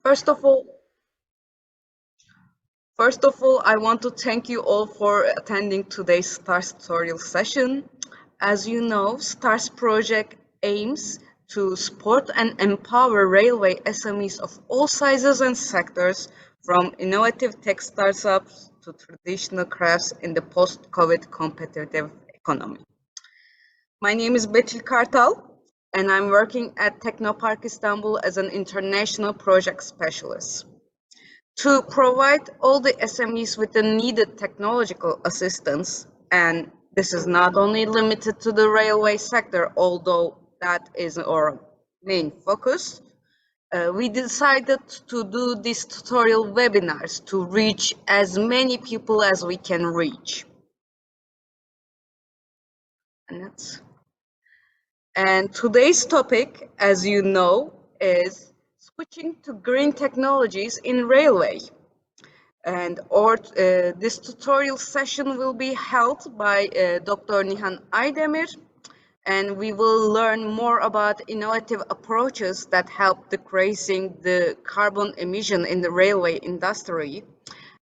First of all, I want to thank you all for attending today's STARS tutorial session. As you know, STARS project aims to support and empower railway SMEs of all sizes and sectors, from innovative tech startups to traditional crafts in the post-COVID competitive economy. My name is Betül Kartal, and I'm working at Technopark Istanbul as an international project specialist. To provide all the SMEs with the needed technological assistance, and this is not only limited to the railway sector, although that is our main focus, we decided to do these tutorial webinars to reach as many people as we can reach. And today's topic, as you know, is switching to green technologies in railway. And this tutorial session will be held by Dr. Nihan Aydemir, and we will learn more about innovative approaches that help decreasing the carbon emission in the railway industry.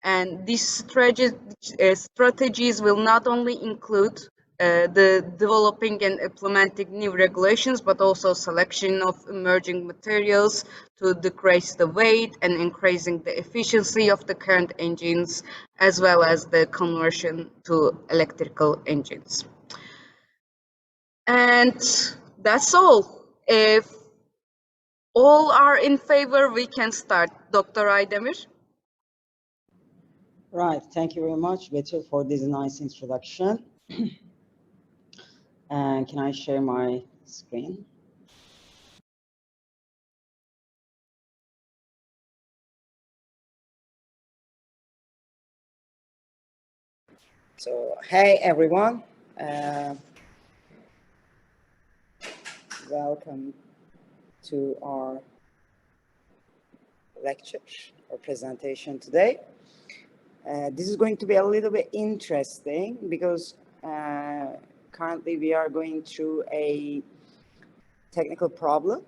And these strategies will not only include the developing and implementing new regulations, but also selection of emerging materials to decrease the weight and increasing the efficiency of the current engines, as well as the conversion to electrical engines. And that's all. If all are in favor, we can start. Dr. Aydemir. Right, thank you very much, Betül, for this nice introduction. And can I share my screen? So, hey everyone, welcome to our lecture or presentation today. This is going to be a little bit interesting because currently we are going through a technical problem.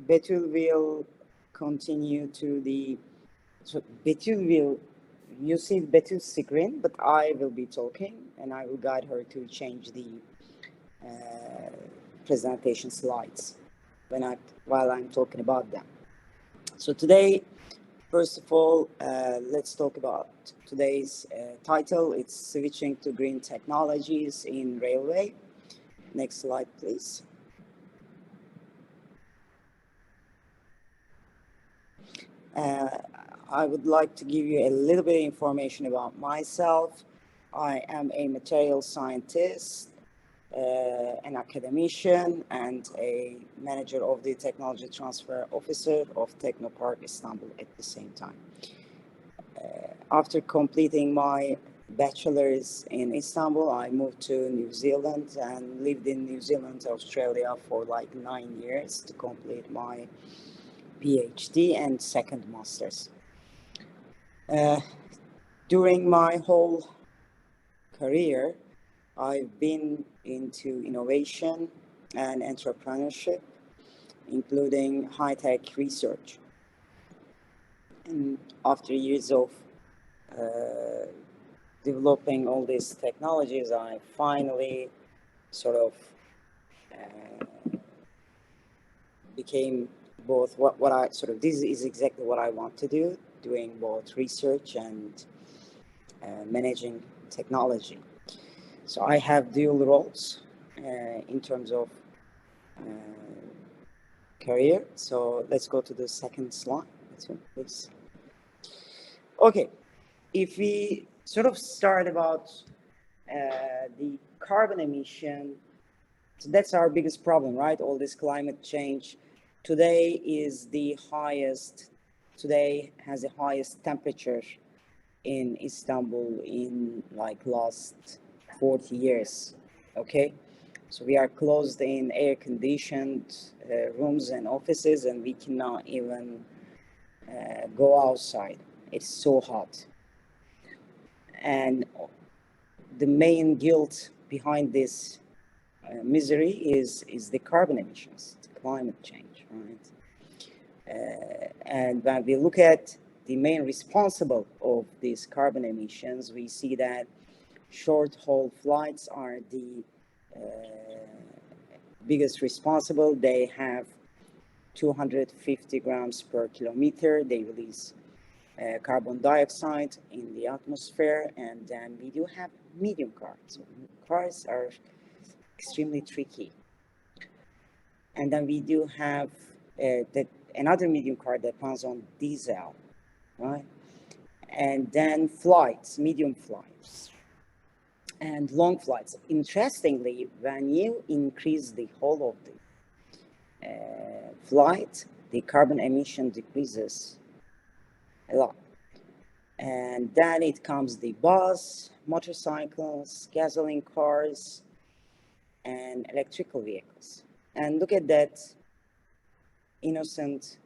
Betül will continue to the, so Betül will, you see Betül's screen, but I will be talking and I will guide her to change the presentation slides while I'm talking about them. So today, first of all, let's talk about today's title. It's switching to green technologies in railway. Next slide, please. I would like to give you a little bit of information about myself. I am a material scientist, an academician, and a manager of the Technology Transfer Officer of Technopark Istanbul at the same time. After completing my bachelor's in Istanbul, I moved to New Zealand and lived in New Zealand, Australia for like 9 years to complete my PhD and second master's. During my whole career, I've been into innovation and entrepreneurship, including high-tech research. And after years of developing all these technologies, I finally sort of became both what I sort of, this is exactly what I want to do, doing both research and managing technology. So I have dual roles in terms of career. So let's go to the second slide, please. Okay, if we sort of start about the carbon emission, so that's our biggest problem, right? All this climate change. Today has the highest temperature in Istanbul in like last 40 years, okay? So we are closed in air-conditioned rooms and offices, and we cannot even go outside. It's so hot. And the main guilt behind this misery is the carbon emissions, the climate change, right? And when we look at the main responsible of these carbon emissions, we see that short-haul flights are the biggest responsible. They have 250 grams per kilometer. They release carbon dioxide in the atmosphere, and then we do have medium cars. So cars are extremely tricky. And then we do have another medium car that runs on diesel, right? And then flights, medium flights, and long flights. Interestingly, when you increase the whole of the flight, the carbon emission decreases a lot. And then it comes the bus, motorcycles, gasoline cars, and electrical vehicles. And look at that innocent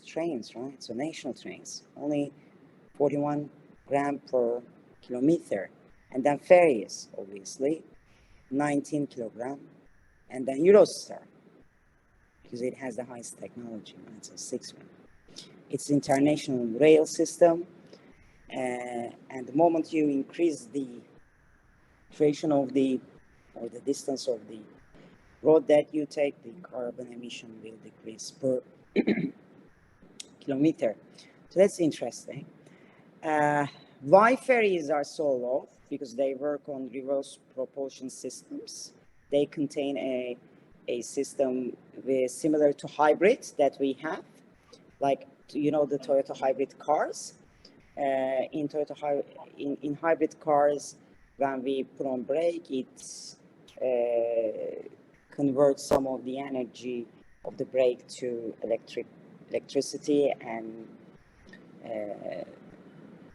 trains, right? So national trains, only 41 gram per kilometer. And then ferries, obviously, 19 kilogram. And then Eurostar, because it has the highest technology, right? So 6 gram. It's international rail system. And the moment you increase the duration of the distance of the road that you take, the carbon emission will decrease per kilometer. So that's interesting. Why ferries are so low? Because they work on reverse propulsion systems. They contain a system similar to hybrids that we have, like the Toyota hybrid cars. In hybrid cars, when we put on brake, it converts some of the energy of the brake to electricity and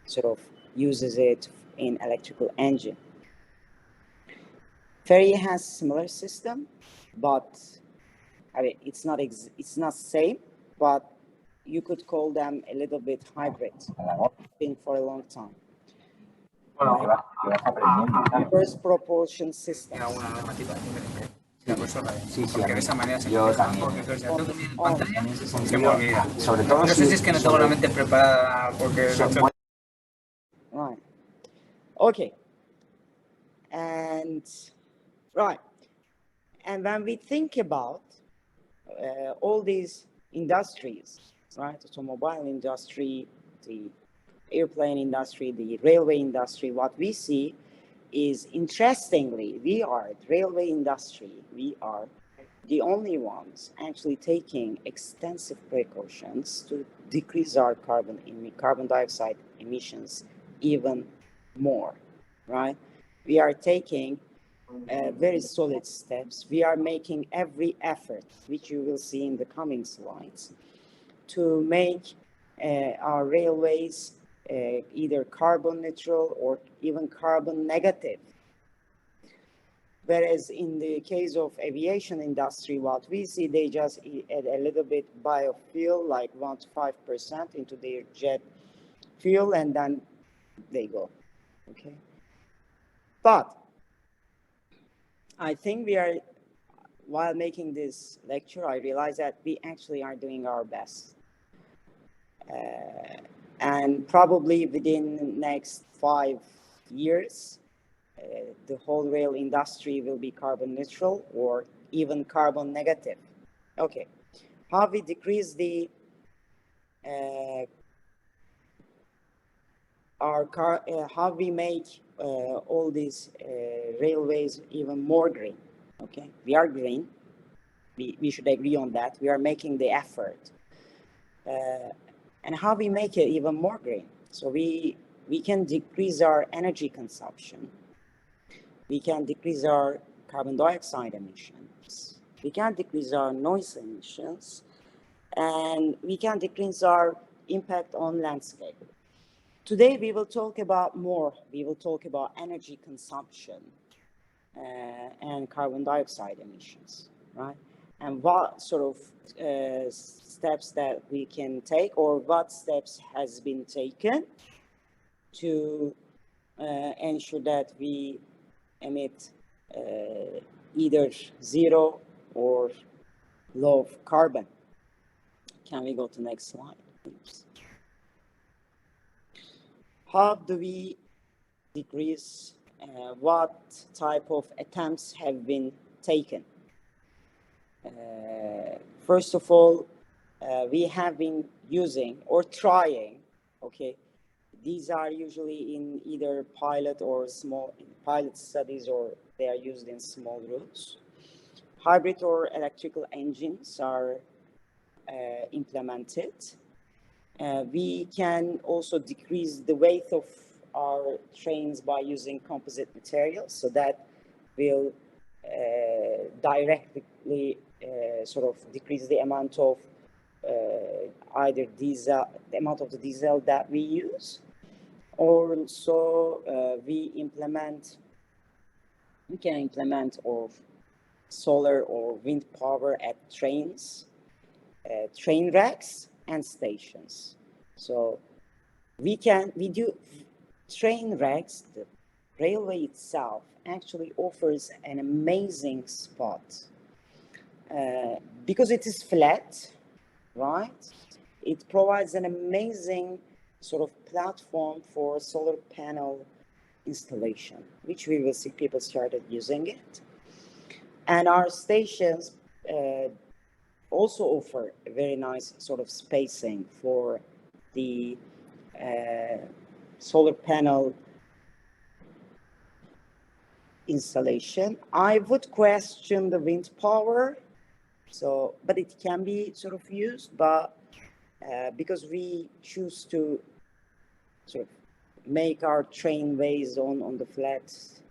sort of uses it in electrical engine. Ferry has similar system, but I mean it's not same, but you could call them a little bit hybrid. Been for a long time. Right? First propulsion system. Sí, porque de esa manera se yo también. Porque ya tengo mi pantalla se me olvida. Sobre todo no sé si es que no tengo la mente preparada porque right. Okay. And right. And when we think about all these industries, right? The automobile industry, the airplane industry, the railway industry, what we see is, interestingly, the railway industry, we are the only ones actually taking extensive precautions to decrease our carbon dioxide emissions even more, right? We are taking very solid steps. We are making every effort, which you will see in the coming slides, to make our railways either carbon neutral or even carbon negative. Whereas in the case of aviation industry, what we see, they just add a little bit biofuel, like 1 to 5% into their jet fuel, and then they go, okay? But I think while making this lecture, I realized that we actually are doing our best. And probably within the next 5 years, the whole rail industry will be carbon neutral or even carbon negative. Okay, how we decrease how we make all these railways even more green? Okay, we are green. We should agree on that. We are making the effort. And how we make it even more green? So we can decrease our energy consumption. We can decrease our carbon dioxide emissions. We can decrease our noise emissions. And we can decrease our impact on landscape. Today, we will talk about energy consumption and carbon dioxide emissions, right? And what sort of steps that we can take, or what steps has been taken to ensure that we emit either zero or low carbon. Can we go to next slide, please? How do we decrease? What type of attempts have been taken? First of all, we have been using or trying, okay, these are usually in either pilot or small pilot studies, or they are used in small routes. Hybrid or electrical engines are implemented. We can also decrease the weight of our trains by using composite materials, so that will directly sort of decrease the amount of either diesel, the amount of the diesel that we use. Also, we can implement of solar or wind power at trains, train racks and stations. So we do train racks. The railway itself actually offers an amazing spot because it is flat, right? It provides an amazing sort of platform for solar panel installation, which we will see people started using it. And our stations also offer a very nice sort of spacing for the solar panel installation. I would question the wind power, but it can be sort of used, but because we choose to sort of make our trainways on the flat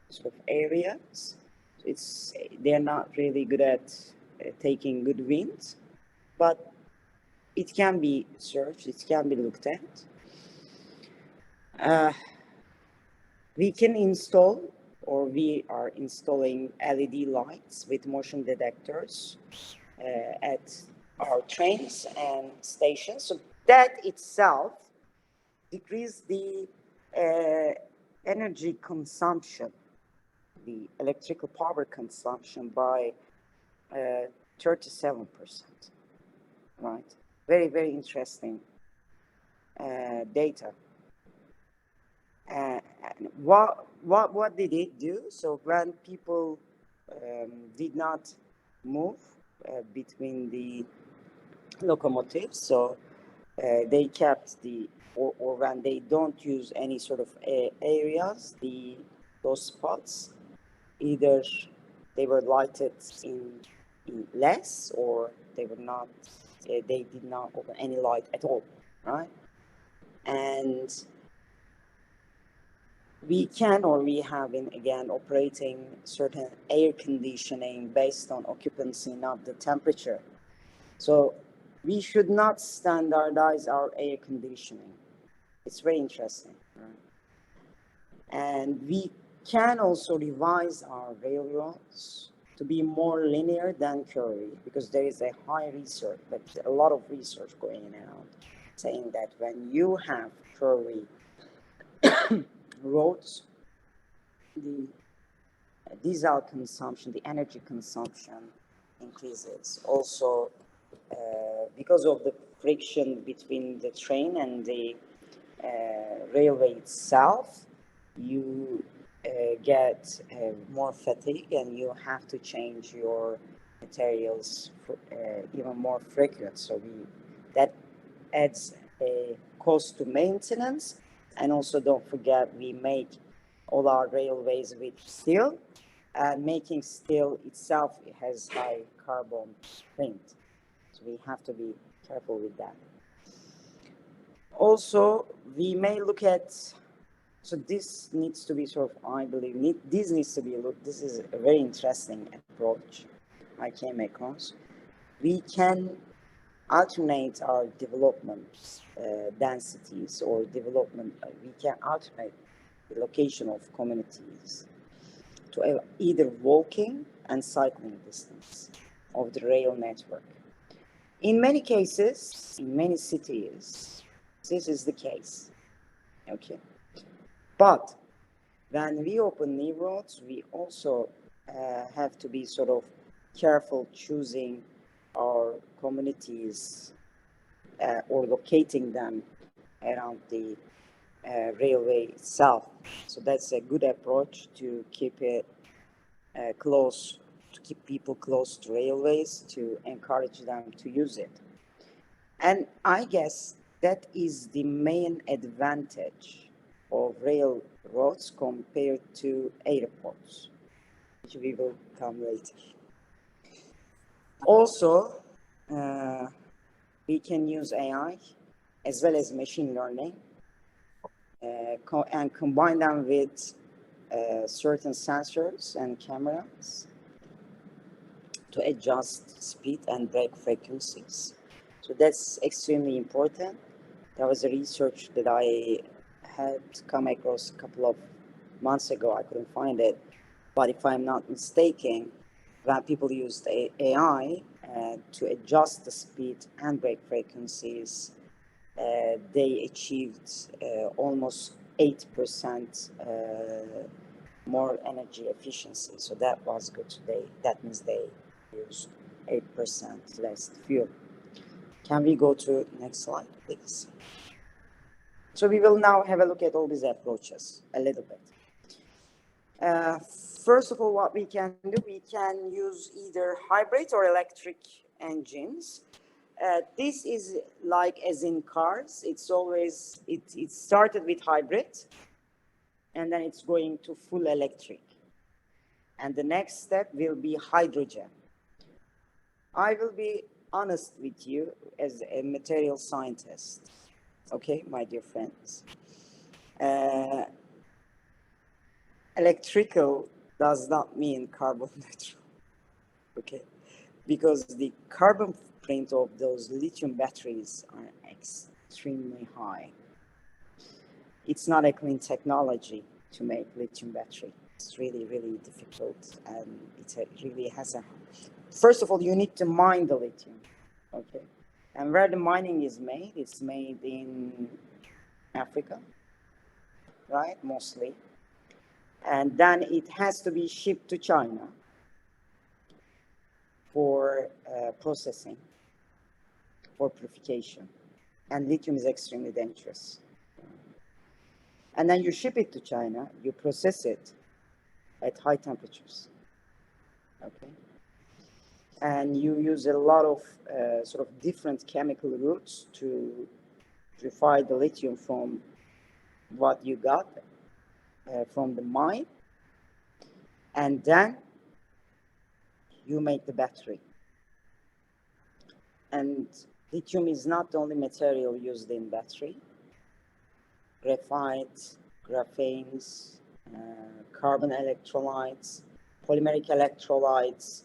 sort of areas, they're not really good at taking good winds, but it can be searched, it can be looked at. We can install, or we are installing LED lights with motion detectors at our trains and stations. So that itself decreases the energy consumption, the electrical power consumption by 37%, right? Very, very interesting data. What did it do? So when people did not move between the locomotives, so they kept or when they don't use any sort of areas, those spots, either they were lighted in less, or they were not, they did not open any light at all, right? And we have been again operating certain air conditioning based on occupancy, not the temperature. So we should not standardize our air conditioning. It's very interesting, right? And we can also revise our railroads to be more linear than curvy, because there is a lot of research going around saying that when you have curvy roads, the diesel consumption, the energy consumption increases. Also, because of the friction between the train and the railway itself, you get more fatigue, and you have to change your materials even more frequent. So that adds a cost to maintenance. And also, don't forget, we make all our railways with steel, and making steel itself has high carbon footprint. So we have to be careful with that. Also, we may look at, so this needs to be sort of, I believe, this needs to be looked, this is a very interesting approach I came across. We can alternate our development densities, or we can alternate the location of communities to either walking and cycling distance of the rail network. In many cases, in many cities, this is the case, okay? But when we open new roads, we also have to be sort of careful choosing our communities or locating them around the railway itself. So that's a good approach to keep it close, to keep people close to railways, to encourage them to use it. And I guess that is the main advantage of railroads compared to airports, which we will come later. Also, we can use AI as well as machine learning and combine them with certain sensors and cameras to adjust speed and brake frequencies. So that's extremely important. There was a research that I had come across a couple of months ago. I couldn't find it, but if I'm not mistaken, when people used AI to adjust the speed and brake frequencies, they achieved almost 8% more energy efficiency. So that was good. That means they used 8% less fuel. Can we go to next slide, please? So we will now have a look at all these approaches a little bit. First of all, what we can do, we can use either hybrid or electric engines. This is like as in cars. It's always, it started with hybrid, and then it's going to full electric. And the next step will be hydrogen. I will be honest with you as a material scientist, okay, my dear friends. Electrical does not mean carbon neutral, okay? Because the carbon footprint of those lithium batteries are extremely high. It's not a clean technology to make lithium battery. It's really, really difficult, and it really has a... First of all, you need to mine the lithium, okay? And where the mining is made, it's made in Africa, right, mostly. And then it has to be shipped to China for processing, for purification. And lithium is extremely dangerous. And then you ship it to China, you process it at high temperatures, okay? And you use a lot of sort of different chemical routes to purify the lithium from what you got from the mine, and then you make the battery. And lithium is not the only material used in battery. Graphite, graphenes, carbon electrolytes, polymeric electrolytes,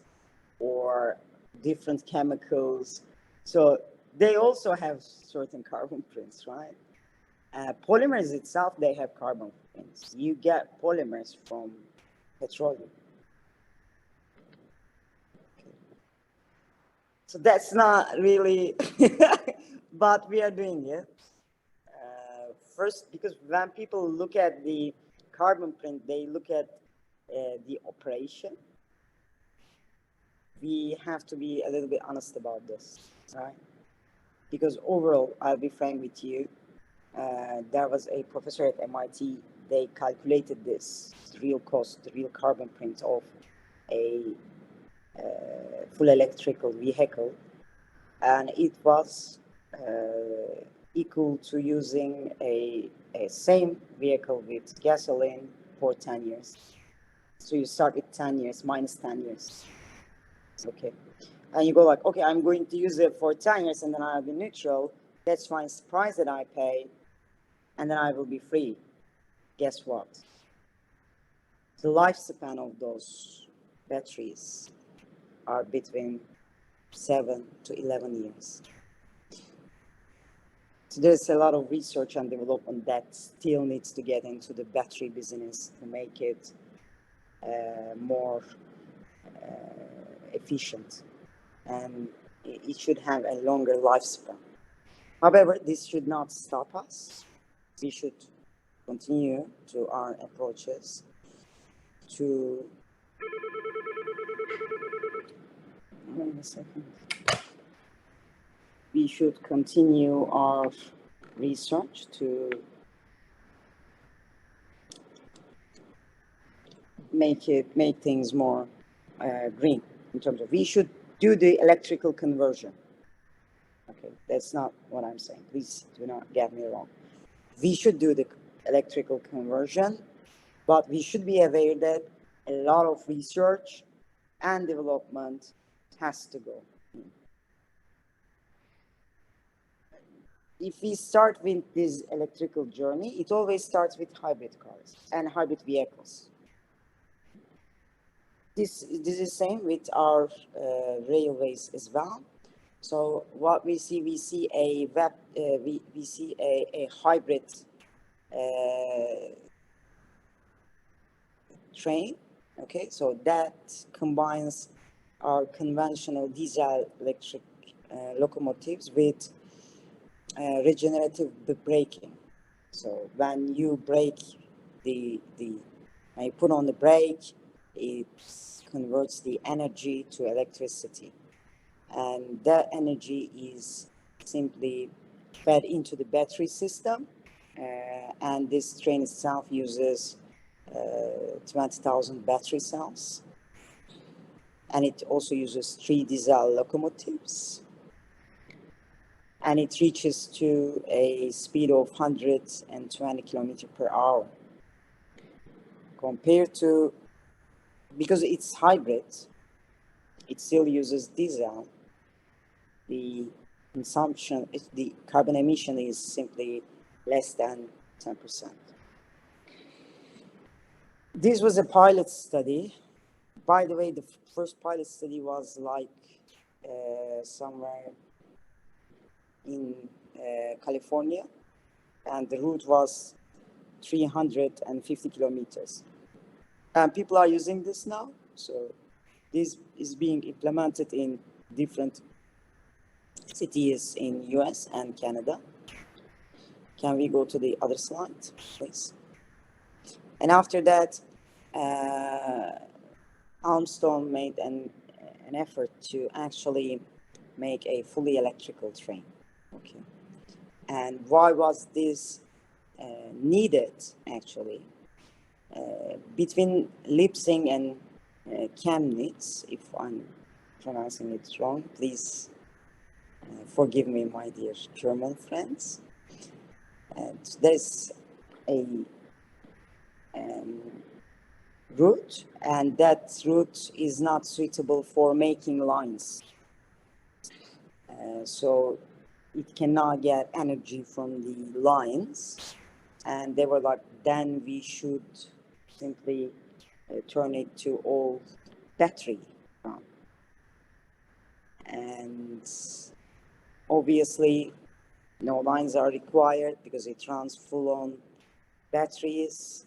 or different chemicals. So they also have certain carbon prints, right? Polymers itself, they have carbon prints. You get polymers from petroleum. Okay. So that's not really, but we are doing it. First, because when people look at the carbon print, they look at the operation. We have to be a little bit honest about this, right? Because overall, I'll be frank with you, there was a professor at MIT, they calculated this real cost, the real carbon print of a full electrical vehicle, and it was equal to using a same vehicle with gasoline for 10 years. So you start with 10 years, minus 10 years, okay? And you go like, okay, I'm going to use it for 10 years and then I'll be neutral. That's fine, it's the price that I pay, and then I will be free. Guess what? The lifespan of those batteries are between 7 to 11 years. So there's a lot of research and development that still needs to get into the battery business to make it more efficient, and it should have a longer lifespan. However, this should not stop us. We should continue to our approaches to... Wait a second. we should continue our research to make things more green in terms of, we should do the electrical conversion. Okay, that's not what I'm saying. Please do not get me wrong. We should do the electrical conversion, but we should be aware that a lot of research and development has to go. If we start with this electrical journey, it always starts with hybrid cars and hybrid vehicles. This is same with our railways as well. So what we see a hybrid train. Okay, so that combines our conventional diesel electric locomotives with regenerative braking. So when you brake when you put on the brake, it converts the energy to electricity, and that energy is simply fed into the battery system, and this train itself uses 20,000 battery cells, and it also uses 3 diesel locomotives, and it reaches to a speed of 120 kilometers per hour. Compared to, because it's hybrid, it still uses diesel, the consumption, the carbon emission is simply less than 10%. This was a pilot study. By the way, the first pilot study was like somewhere in California, and the route was 350 kilometers. And people are using this now. So this is being implemented in different cities in US and Canada. Can we go to the other slide, please? And after that, Armstrong made an effort to actually make a fully electrical train. Okay, and why was this needed? Actually, between Leipzig and Chemnitz, if I'm pronouncing it wrong, please forgive me, my dear German friends. And there's a route, and that route is not suitable for making lines. So it cannot get energy from the lines. And they were like, then we should simply turn it to all battery. And obviously, no lines are required because it runs full on batteries.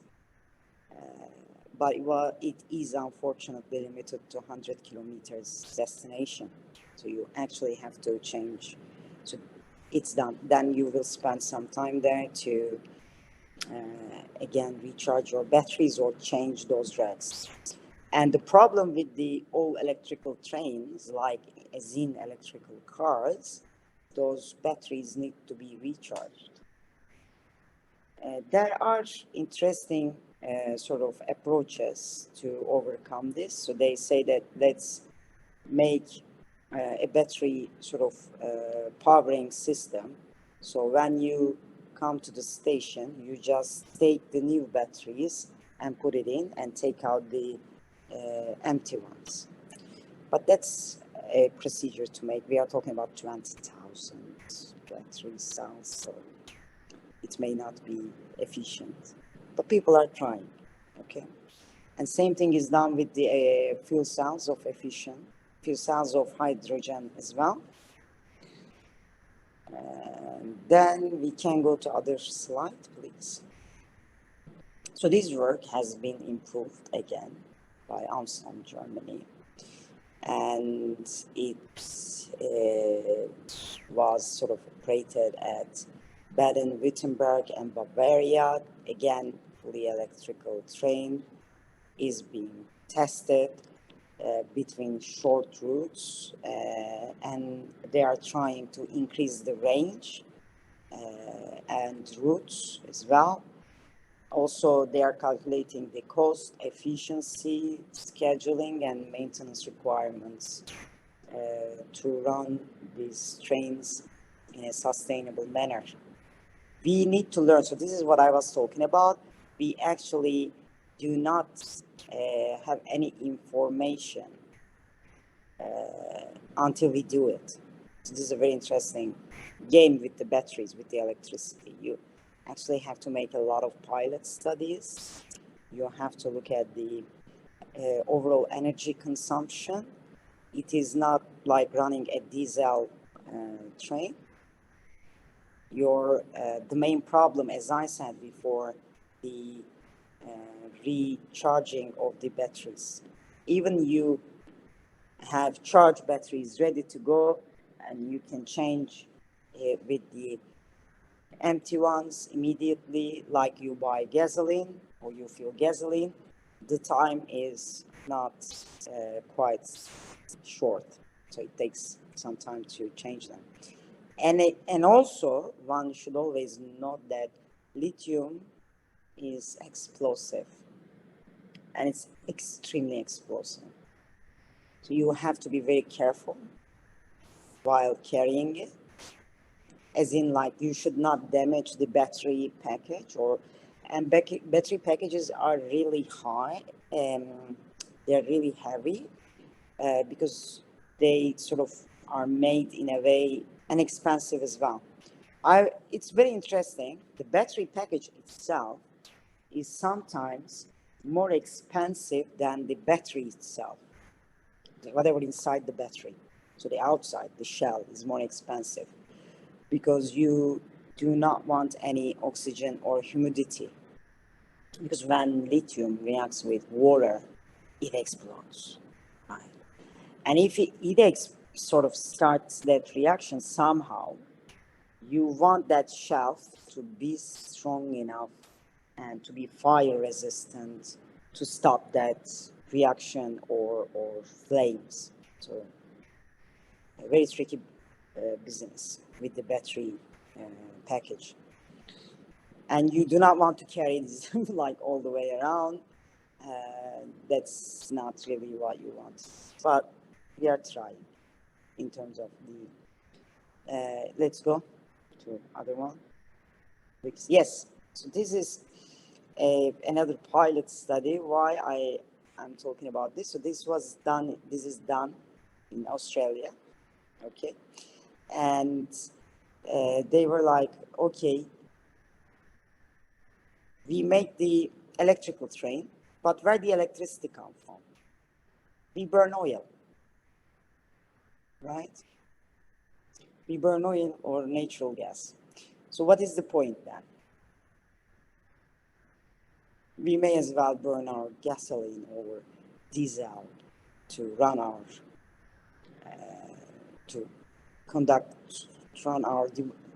But it is unfortunately limited to 100 kilometers destination. So you actually have to change. So it's done. Then you will spend some time there to, again, recharge your batteries or change those racks. And the problem with the all electrical trains, like as in electrical cars, those batteries need to be recharged. There are interesting sort of approaches to overcome this. So they say that let's make a battery sort of powering system. So when you come to the station, you just take the new batteries and put it in and take out the empty ones. But that's a procedure to make. We are talking about 20,000 battery cells, so it may not be efficient. But people are trying, okay? And same thing is done with the fuel cells of hydrogen as well. Then we can go to other slide, please. So this work has been improved again by Armstrong, Germany. And it was sort of operated at Baden-Württemberg and Bavaria. Again, fully electrical train is being tested. between short routes, and they are trying to increase the range and routes as well. Also, they are calculating the cost, efficiency, scheduling, and maintenance requirements to run these trains in a sustainable manner. We need to learn. So this is what I was talking about. We actually do not have any information until we do it. So this is a very interesting game with the batteries, with the electricity. You actually have to make a lot of pilot studies. You have to look at the overall energy consumption. It is not like running a diesel train. The main problem, as I said before, the recharging of the batteries. Even you have charged batteries ready to go, and you can change with the empty ones immediately, like you buy gasoline or you fill gasoline. The time is not quite short, so it takes some time to change them. And also, one should always note that lithium is explosive, and it's extremely explosive. So you have to be very careful while carrying it, as in, like, you should not damage the battery package, and battery packages are really high, they're really heavy, because they sort of are made in a way, and expensive as well. It's very interesting. The battery package itself is sometimes more expensive than the battery itself, whatever inside the battery. So the outside, the shell, is more expensive because you do not want any oxygen or humidity. Because when lithium reacts with water, it explodes, right? And if it sort of starts that reaction somehow, you want that shelf to be strong enough and to be fire resistant to stop that reaction or flames. So a very tricky business with the battery package. And you do not want to carry this like all the way around. That's not really what you want. But we are trying in terms of the, let's go to other one. Yes, so this is another pilot study. Why I'm talking about this. So this is done in Australia, okay? And they were like, okay, we make the electrical train, but where the electricity come from? We burn oil, right? We burn oil or natural gas. So what is the point then? We may as well burn our gasoline or diesel to run our, to run our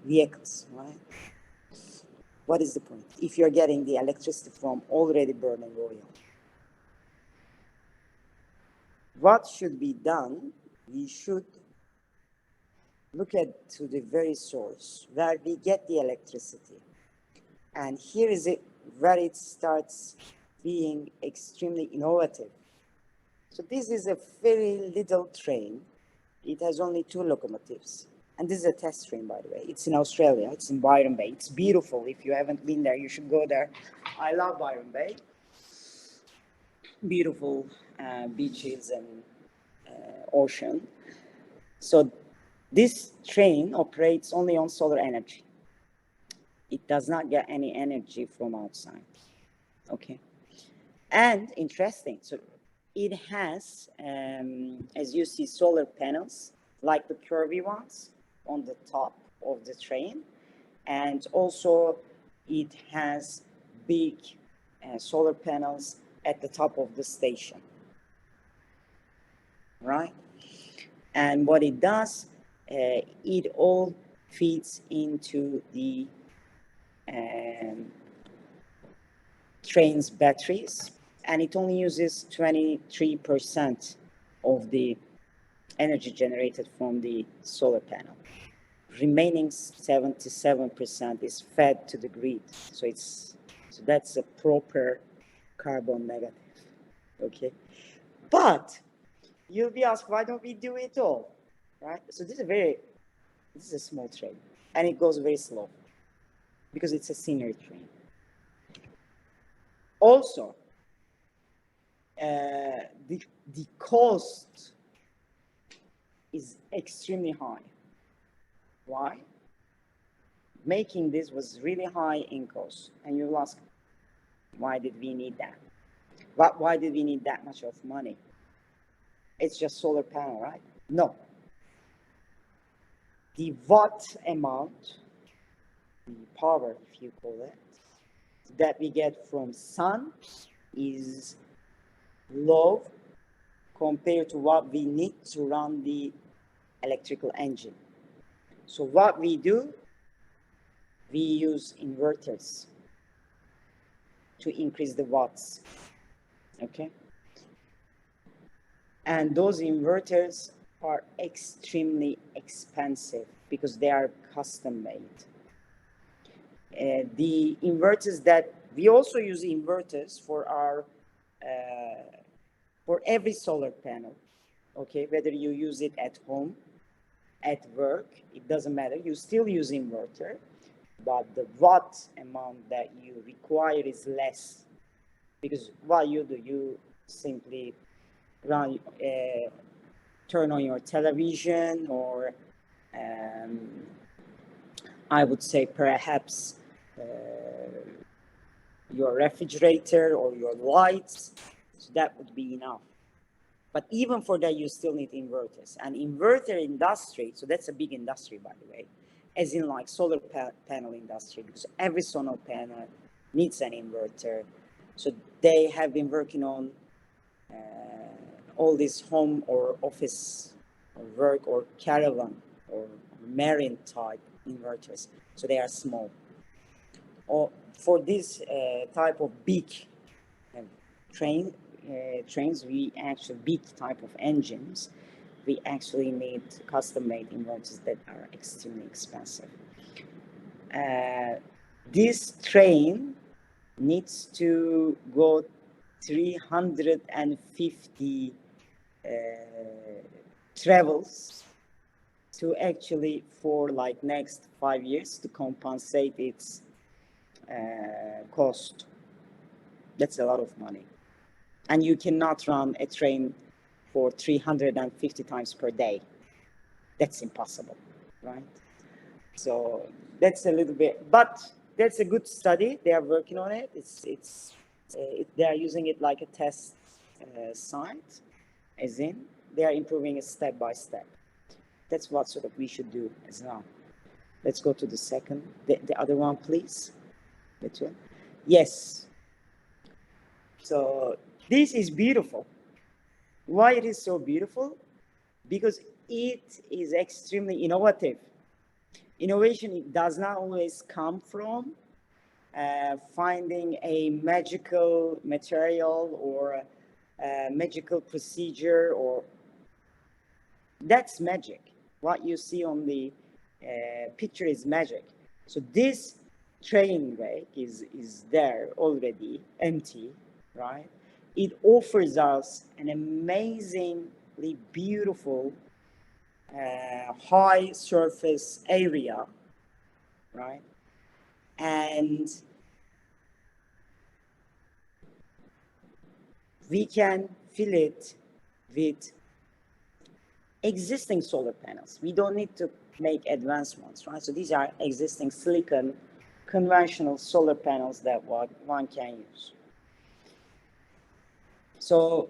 vehicles, right? What is the point? If you're getting the electricity from already burning oil. What should be done? We should look to the very source where we get the electricity. And here is it where it starts being extremely innovative. So this is a very little train. It has only 2 locomotives. And this is a test train, by the way. It's in Australia. It's in Byron Bay. It's beautiful. If you haven't been there, you should go there. I love Byron Bay. Beautiful beaches and ocean. So this train operates only on solar energy. It does not get any energy from outside. Okay. And interesting, so it has, as you see, solar panels, like the curvy ones on the top of the train. And also it has big solar panels at the top of the station, right? And what it does, it all feeds into the train's batteries, and it only uses 23% of the energy generated from the solar panel. Remaining 77% is fed to the grid. So that's a proper carbon negative. Okay. But you'll be asked, why don't we do it all? Right? So this is a small train, and it goes very slow because it's a scenery train. Also, the cost is extremely high. Why? Making this was really high in cost. And you'll ask, why did we need that? Why did we need that much of money? It's just solar panel, right? No. The watt amount, the power, if you call it, that we get from sun is low compared to what we need to run the electrical engine. So what we do, we use inverters to increase the watts, okay? And those inverters are extremely expensive because they are custom made. The inverters that we also use inverters for our for every solar panel, okay? Whether you use it at home, at work, it doesn't matter. You still use inverter, but the watt amount that you require is less because what you do, you simply run, turn on your television, or I would say perhaps your refrigerator or your lights. So that would be enough. But even for that, you still need inverters. And inverter industry, so that's a big industry, by the way, as in like solar panel industry, because every solar panel needs an inverter. So they have been working on all these home or office or work or caravan or marine type inverters. So they are small. Or for this type of big trains, we actually big type of engines, we actually need custom-made inverters that are extremely expensive. This train needs to go 350 travels to actually for like next 5 years to compensate its cost. That's a lot of money. And you cannot run a train for 350 times per day. That's impossible, right? So that's a little bit, but that's a good study. They are working on it. They are using it like a test site, as in they are improving it step by step. That's what sort of we should do as well. Let's go to the second, the other one, please. That one. Yes. So this is beautiful. Why it is so beautiful? Because it is extremely innovative. Innovation, it does not always come from finding a magical material or a magical procedure, or that's magic. What you see on the picture is magic. So this train wreck is there already, empty, right? It offers us an amazingly beautiful high surface area, right? And we can fill it with existing solar panels. We don't need to make advanced ones, right? So these are existing silicon conventional solar panels that one can use. So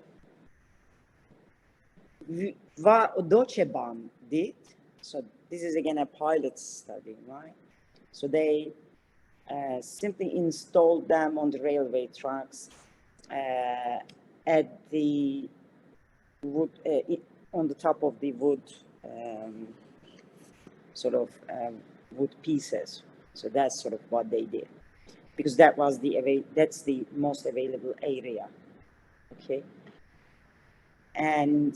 what Deutsche Bahn did, so this is again a pilot study, right? So they simply installed them on the railway tracks at the wood, on the top of the wood, wood pieces. So that's sort of what they did, because that's the most available area, okay? And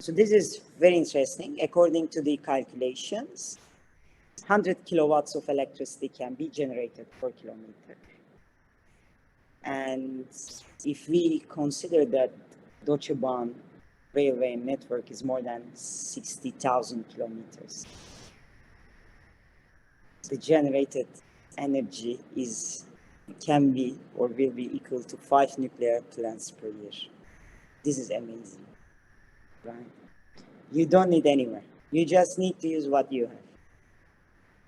So this is very interesting. According to the calculations, 100 kilowatts of electricity can be generated per kilometer. And if we consider that Deutsche Bahn railway network is more than 60,000 kilometers, the generated energy can be or will be equal to 5 nuclear plants per year. This is amazing, right? You don't need anywhere. You just need to use what you have.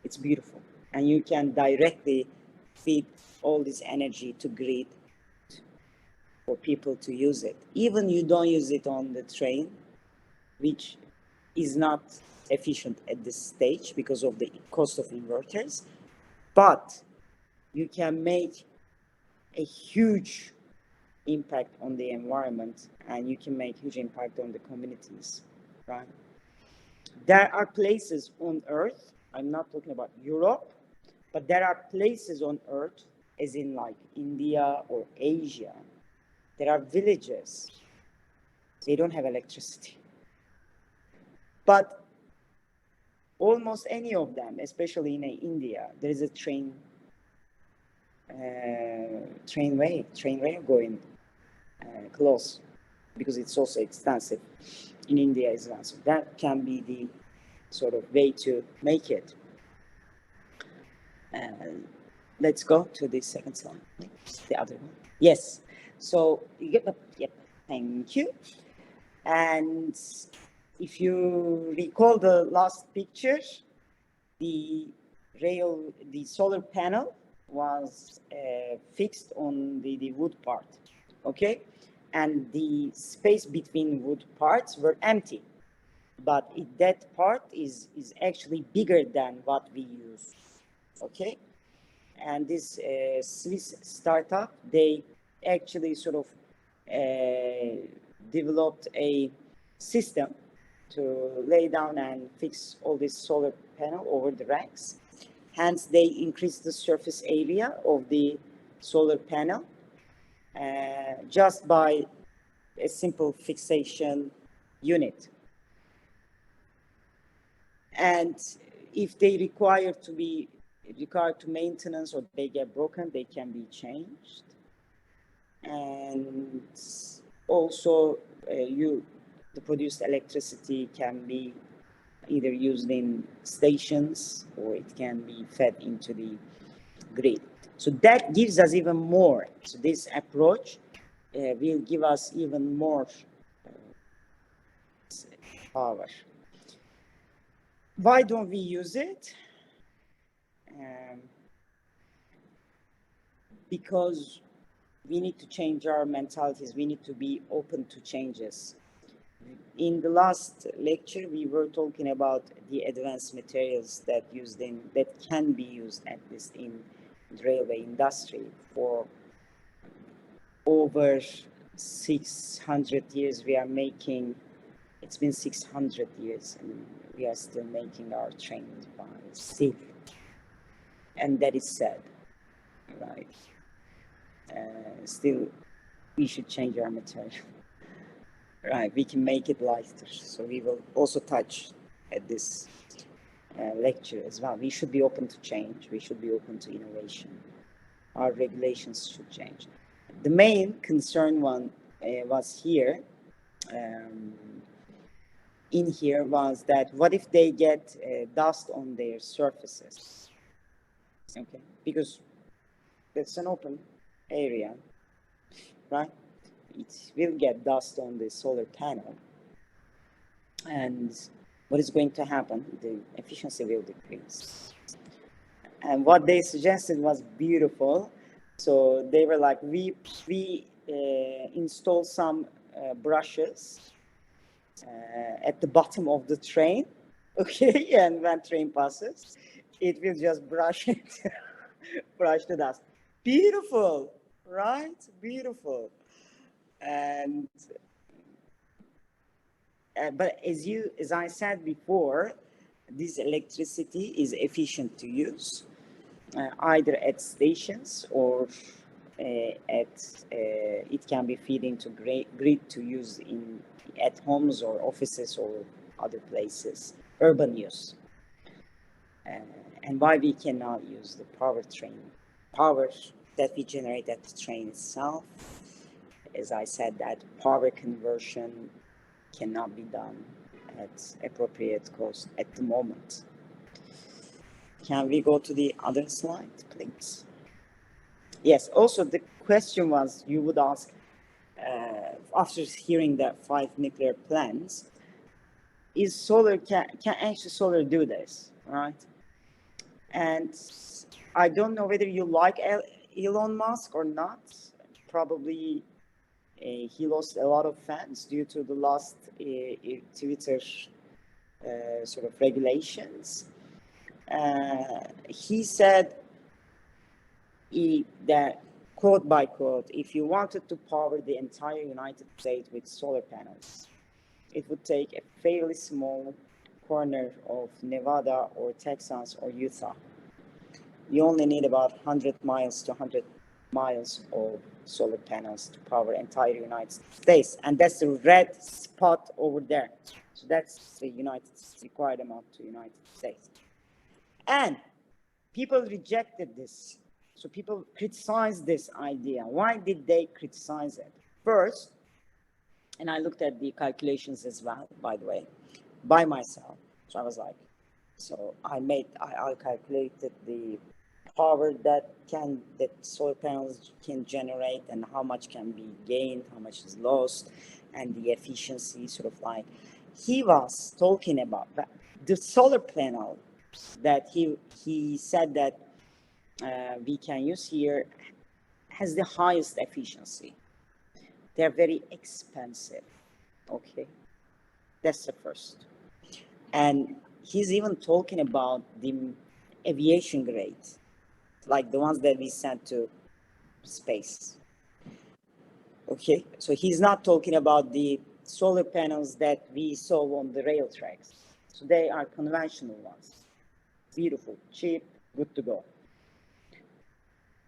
It's beautiful. And you can directly feed all this energy to grid for people to use it. Even you don't use it on the train, which is not efficient at this stage because of the cost of inverters, but you can make a huge impact on the environment, and you can make huge impact on the communities, right? There are places on Earth, I'm not talking about Europe, but there are places on Earth, as in like India or Asia, there are villages, they don't have electricity. But almost any of them, especially in India, there is a train rail going close, because it's also extensive in India as well. So that can be the sort of way to make it. Let's go to the second slide, the other one. Yes. So yep, thank you. And if you recall the last picture, the solar panel was fixed on the wood part, okay? And the space between wood parts were empty. But that part is actually bigger than what we use, okay? And this Swiss startup, they actually sort of developed a system to lay down and fix all this solar panel over the racks. Hence, they increased the surface area of the solar panel just by a simple fixation unit. And if they require to maintenance or they get broken, they can be changed. And also, the produced electricity can be either used in stations or it can be fed into the grid. So that gives us even more. So this approach will give us even more power. Why don't we use it? Because we need to change our mentalities. We need to be open to changes. In the last lecture, we were talking about the advanced materials that can be used at least in the railway industry. For over 600 years, we are making. It's been 600 years, and we are still making our trains by steel, and that is sad, right? Still, we should change our material. Right, we can make it lighter. So we will also touch at this lecture as well. We should be open to change. We should be open to innovation. Our regulations should change. The main concern was here. In here was that what if they get dust on their surfaces? Okay, because it's an open area, right? It will get dust on the solar panel, and what is going to happen? The efficiency will decrease. And what they suggested was beautiful. So they were like, we install some brushes at the bottom of the train, okay, and when train passes, it will just brush it, brush the dust. Beautiful, right? Beautiful. And but as I said before, this electricity is efficient to use, either at stations or it can be fed into grid to use in at homes or offices or other places, urban use. And why we cannot use the power that we generate at the train itself. As I said, that power conversion cannot be done at appropriate cost at the moment. Can we go to the other slide, please? Yes, also the question was, you would ask, after hearing that 5 nuclear plants, is solar, can actually solar do this, right? And I don't know whether you like Elon Musk or not. Probably he lost a lot of fans due to the last Twitter sort of regulations. He said that, quote by quote, if you wanted to power the entire United States with solar panels, it would take a fairly small corner of Nevada or Texas or Utah. You only need about 100 miles to 100 miles of solar panels to power entire United States. And that's the red spot over there. So that's the United States required amount to United States. And people rejected this. So people criticized this idea. Why did they criticize it? First, and I looked at the calculations as well, by the way, by myself. So I was like, so I calculated the power that solar panels can generate and how much can be gained, how much is lost, and the efficiency, sort of like, he was talking about that. The solar panel that he said that we can use here has the highest efficiency. They're very expensive. Okay, that's the first. And he's even talking about the aviation grade, like the ones that we sent to space. Okay, so he's not talking about the solar panels that we saw on the rail tracks. So they are conventional ones. Beautiful, cheap, good to go.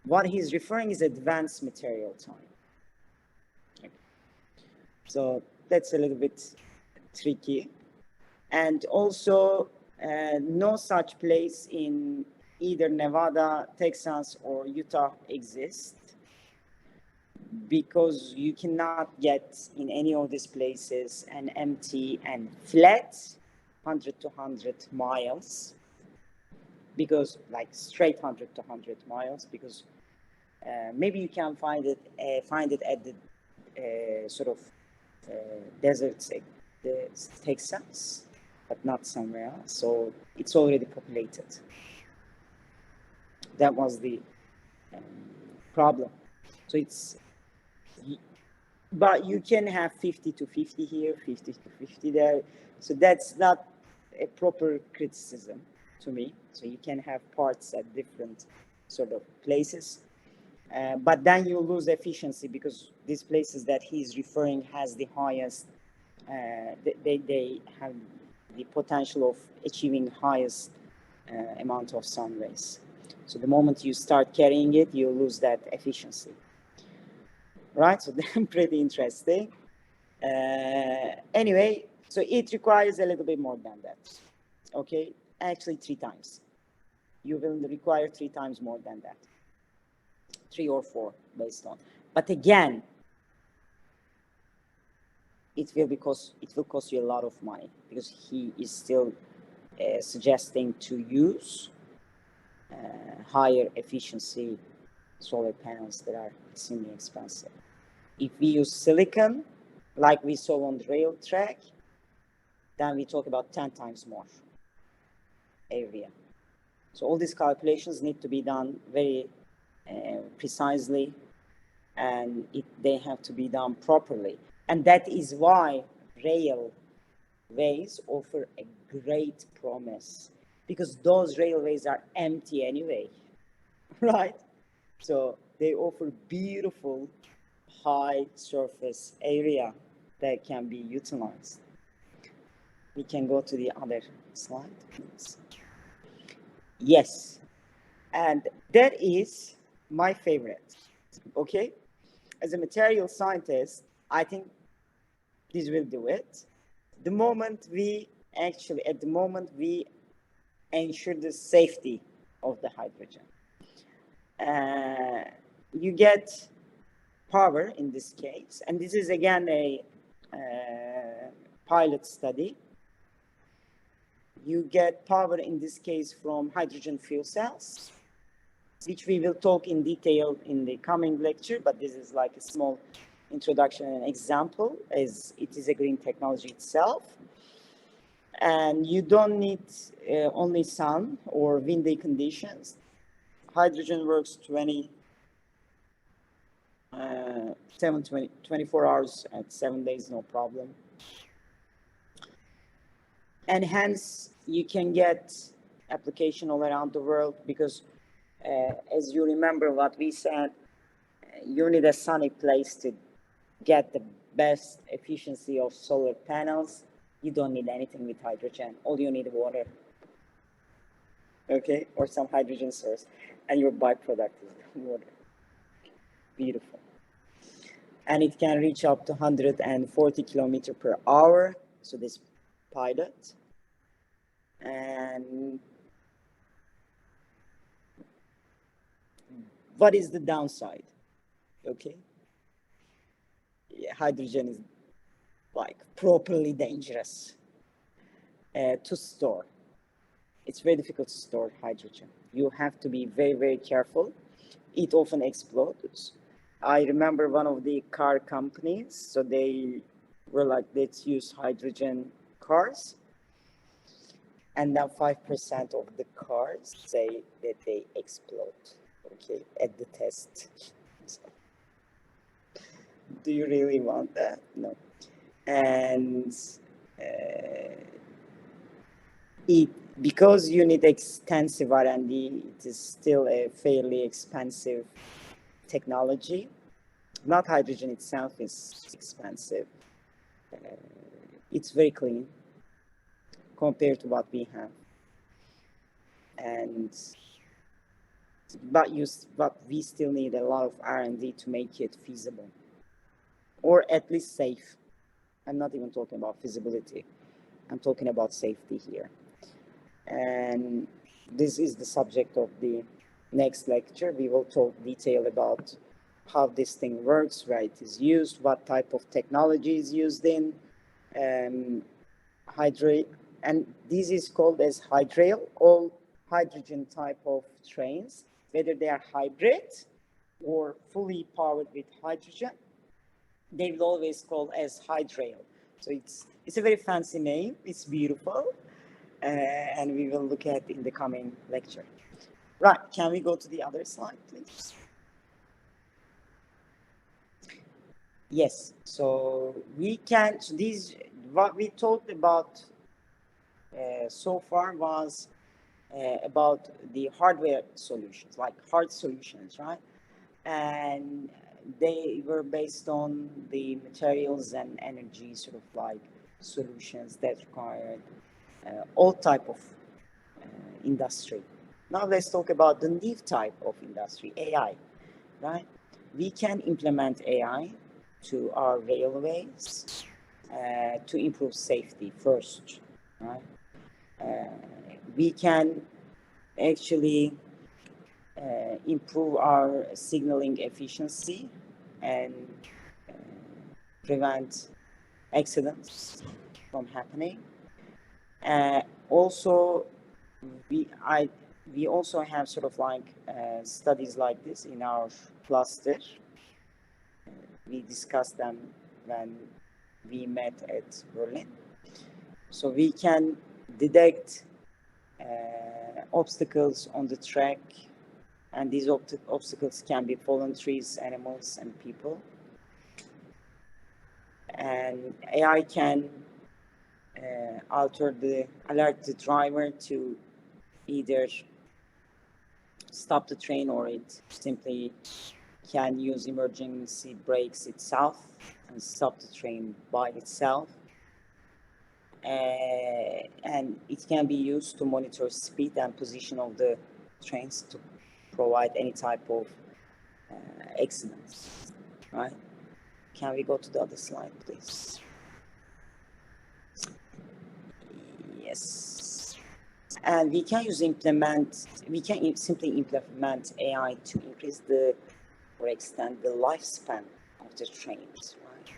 What he's referring is advanced material time. Okay. So that's a little bit tricky. And also, no such place in either Nevada, Texas, or Utah exists, because you cannot get in any of these places an empty and flat 100 to 100 miles, because like straight 100 to 100 miles, because maybe you can find it at the sort of deserts, the Texas, but not somewhere else. So it's already populated. That was the problem. So it's, but you can have 50 to 50 here, 50 to 50 there. So that's not a proper criticism to me. So you can have parts at different sort of places. But then you lose efficiency, because these places that he's referring has the highest, they have the potential of achieving highest amount of sun rays. So the moment you start carrying it, you lose that efficiency. Right, so they're pretty interesting. Anyway, so it requires a little bit more than that. Okay, actually 3 times. You will require 3 times more than that. 3 or 4 based on. But again, it will cost you a lot of money, because he is still suggesting to use higher efficiency solar panels that are extremely expensive. If we use silicon, like we saw on the rail track, then we talk about 10 times more area. So all these calculations need to be done very precisely, and they have to be done properly. And that is why railways offer a great promise, because those railways are empty anyway, right? So they offer beautiful high surface area that can be utilized. We can go to the other slide, please. Yes, and that is my favorite. Okay, as a material scientist, I think this will do it. The moment we ensure the safety of the hydrogen. You get power in this case, and this is again a pilot study. You get power in this case from hydrogen fuel cells, which we will talk in detail in the coming lecture, but this is like a small introduction and example, as it is a green technology itself. And you don't need only sun or windy conditions. Hydrogen works 24 hours at 7 days, no problem. And hence, you can get application all around the world because, as you remember what we said, you need a sunny place to get the best efficiency of solar panels. You don't need anything with hydrogen. All you need is water, okay, or some hydrogen source, and your byproduct is water. Beautiful. And it can reach up to 140 kilometers per hour. So this pilot. And what is the downside? Okay. Yeah, hydrogen is like properly dangerous to store. It's very difficult to store hydrogen. You have to be very, very careful. It often explodes. I remember one of the car companies, so they were like, let's use hydrogen cars. And then 5% of the cars say that they explode, okay, at the test. So, do you really want that? No. And because you need extensive R&D, it is still a fairly expensive technology. Not hydrogen itself is expensive. It's very clean compared to what we have. But we still need a lot of R&D to make it feasible, or at least safe. I'm not even talking about feasibility. I'm talking about safety here. And this is the subject of the next lecture. We will talk detail about how this thing works, where it is used, what type of technology is used in hydrate. And this is called as hydrail, all hydrogen type of trains, whether they are hybrid or fully powered with hydrogen, they will always call as hydrail. So it's a very fancy name. It's beautiful. And we will look at in the coming lecture. Right, can we go to the other slide, please? Yes, so we can, so what we talked about so far was about the hardware solutions, like hard solutions, right? And they were based on the materials and energy sort of like solutions that required all type of industry. Now let's talk about the new type of industry, AI, right? We can implement AI to our railways to improve safety first, right? We can actually improve our signaling efficiency and prevent accidents from happening. Also, we also have sort of like studies like this in our cluster. We discussed them when we met at Berlin. So we can detect obstacles on the track, and these obstacles can be fallen trees, animals, and people. And AI can alert the driver to either stop the train, or it simply can use emergency brakes itself and stop the train by itself. And it can be used to monitor speed and position of the trains to provide any type of accidents, right? Can we go to the other slide, please? Yes. And we can simply implement AI to increase or extend the lifespan of the trains, right?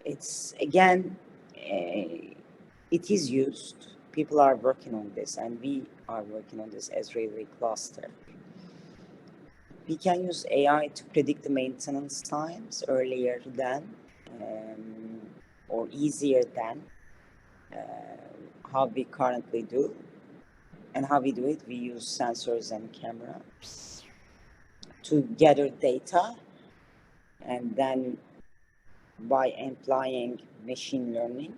It's, again, it is used. People are working on this, and we are working on this as railway cluster. We can use AI to predict the maintenance times earlier than or easier than how we currently do. And how we do it, we use sensors and cameras to gather data, and then by applying machine learning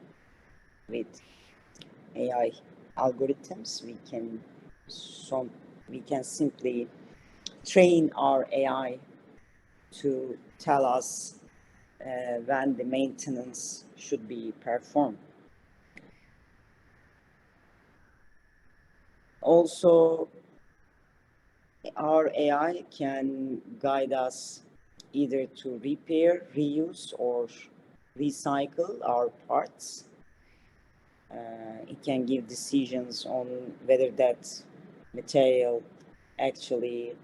with AI algorithms, we can simply train our AI to tell us when the maintenance should be performed. Also, our AI can guide us either to repair, reuse, or recycle our parts. It can give decisions on whether that material actually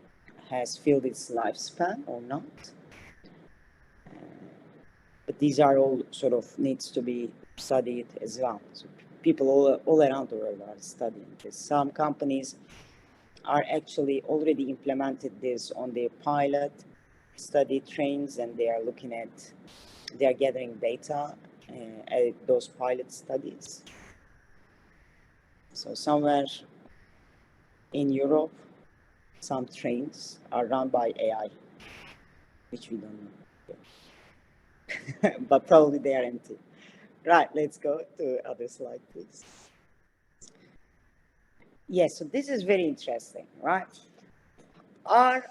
has filled its lifespan or not. But these are all sort of needs to be studied as well. So people all around the world are studying this. Some companies are actually already implemented this on their pilot study trains, and they are gathering data at those pilot studies. So somewhere in Europe, some trains are run by AI, which we don't know. But probably they are empty. Right, let's go to other slide, please. Yes, so this is very interesting, right? Our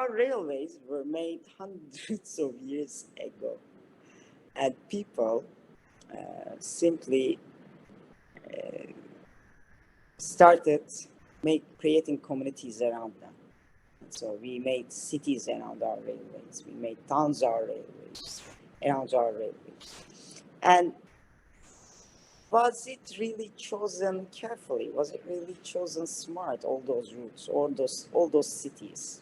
railways were made hundreds of years ago, and people simply started creating communities around them. And so we made cities around our railways. We made towns around our railways. And was it really chosen carefully? Was it really chosen smart, all those routes, all those cities?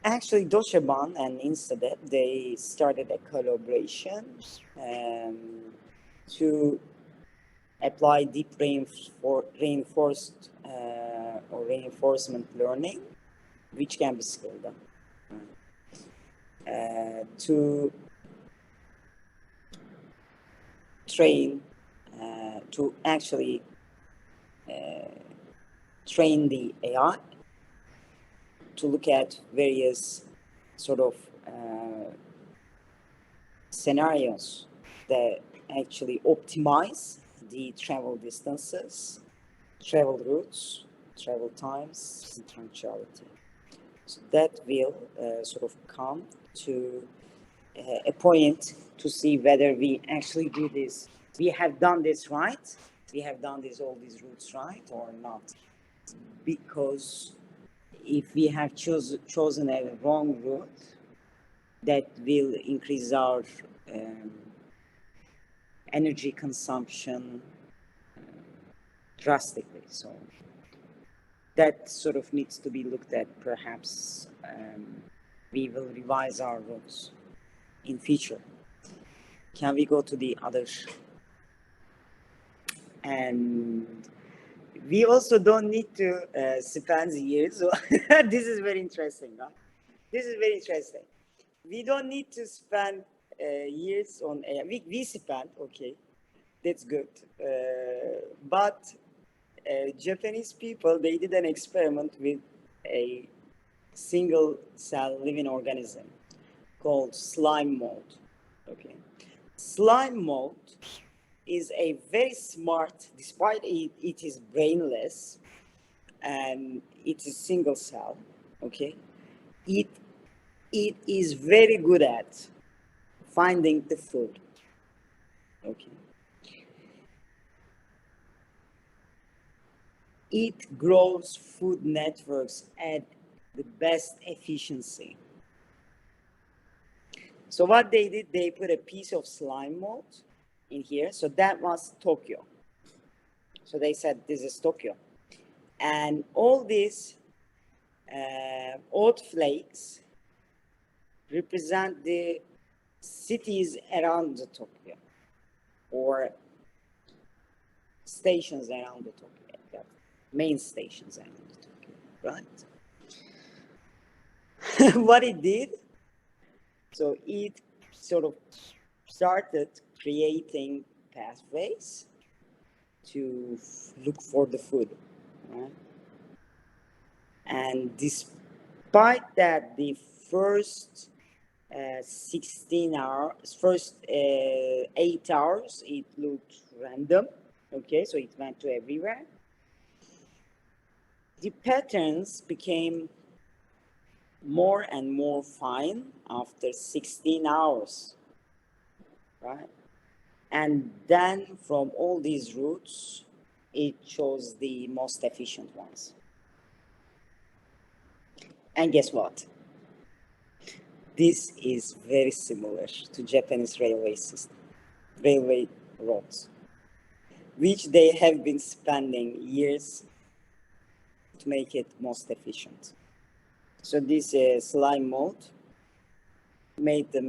Actually, Deutsche Bahn and Instadet, they started a collaboration to apply deep reinforcement learning, which can be scaled up, to train, to actually train the AI to look at various sort of scenarios that actually optimize the travel distances, travel routes, travel times, and punctuality. So that will sort of come to a point to see whether we actually do this. We have done this right. We have done all these routes right or not. Because if we have chosen a wrong route, that will increase our energy consumption drastically. So that sort of needs to be looked at. Perhaps we will revise our routes in future. Can we go to the other? And we also don't need to spend years. This is very interesting. Huh? This is very interesting. We don't need to spend years on AI. We spend, okay, that's good. But Japanese people, they did an experiment with a single cell living organism called slime mold. Okay, slime mold is a very smart, despite it is brainless and it is single cell. Okay, it is very good at finding the food. Okay, it grows food networks at the best efficiency. So what they did, they put a piece of slime mold in here. So that was Tokyo. So they said, this is Tokyo. And all these oat flakes represent the cities around the Tokyo, or stations around the Tokyo, main stations around the Tokyo, right? What it did, so it sort of started creating pathways to look for the food, right? And despite that, the first 16 hours, first 8 hours, it looked random. Okay, so it went to everywhere. The patterns became more and more fine after 16 hours, right? And then from all these routes, it chose the most efficient ones. And guess what? This is very similar to Japanese railway system, railway roads, which they have been spending years to make it most efficient. So this slime mold made the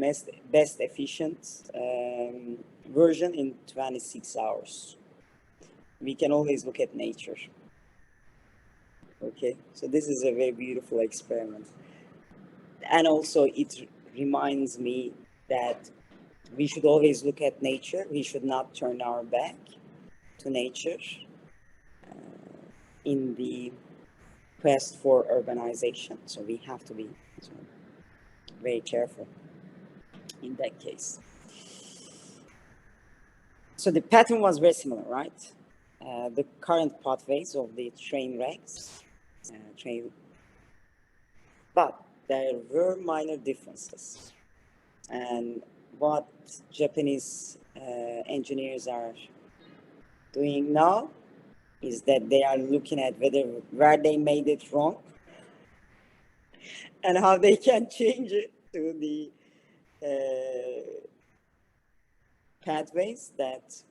best efficient version in 26 hours. We can always look at nature. Okay, so this is a very beautiful experiment. And also it reminds me that we should always look at nature. We should not turn our back to nature in the quest for urbanization. So we have to be very careful in that case. So the pattern was very similar, right? The current pathways of the train racks, but there were minor differences. And what Japanese engineers are doing now is that they are looking at where they made it wrong and how they can change it to the pathways that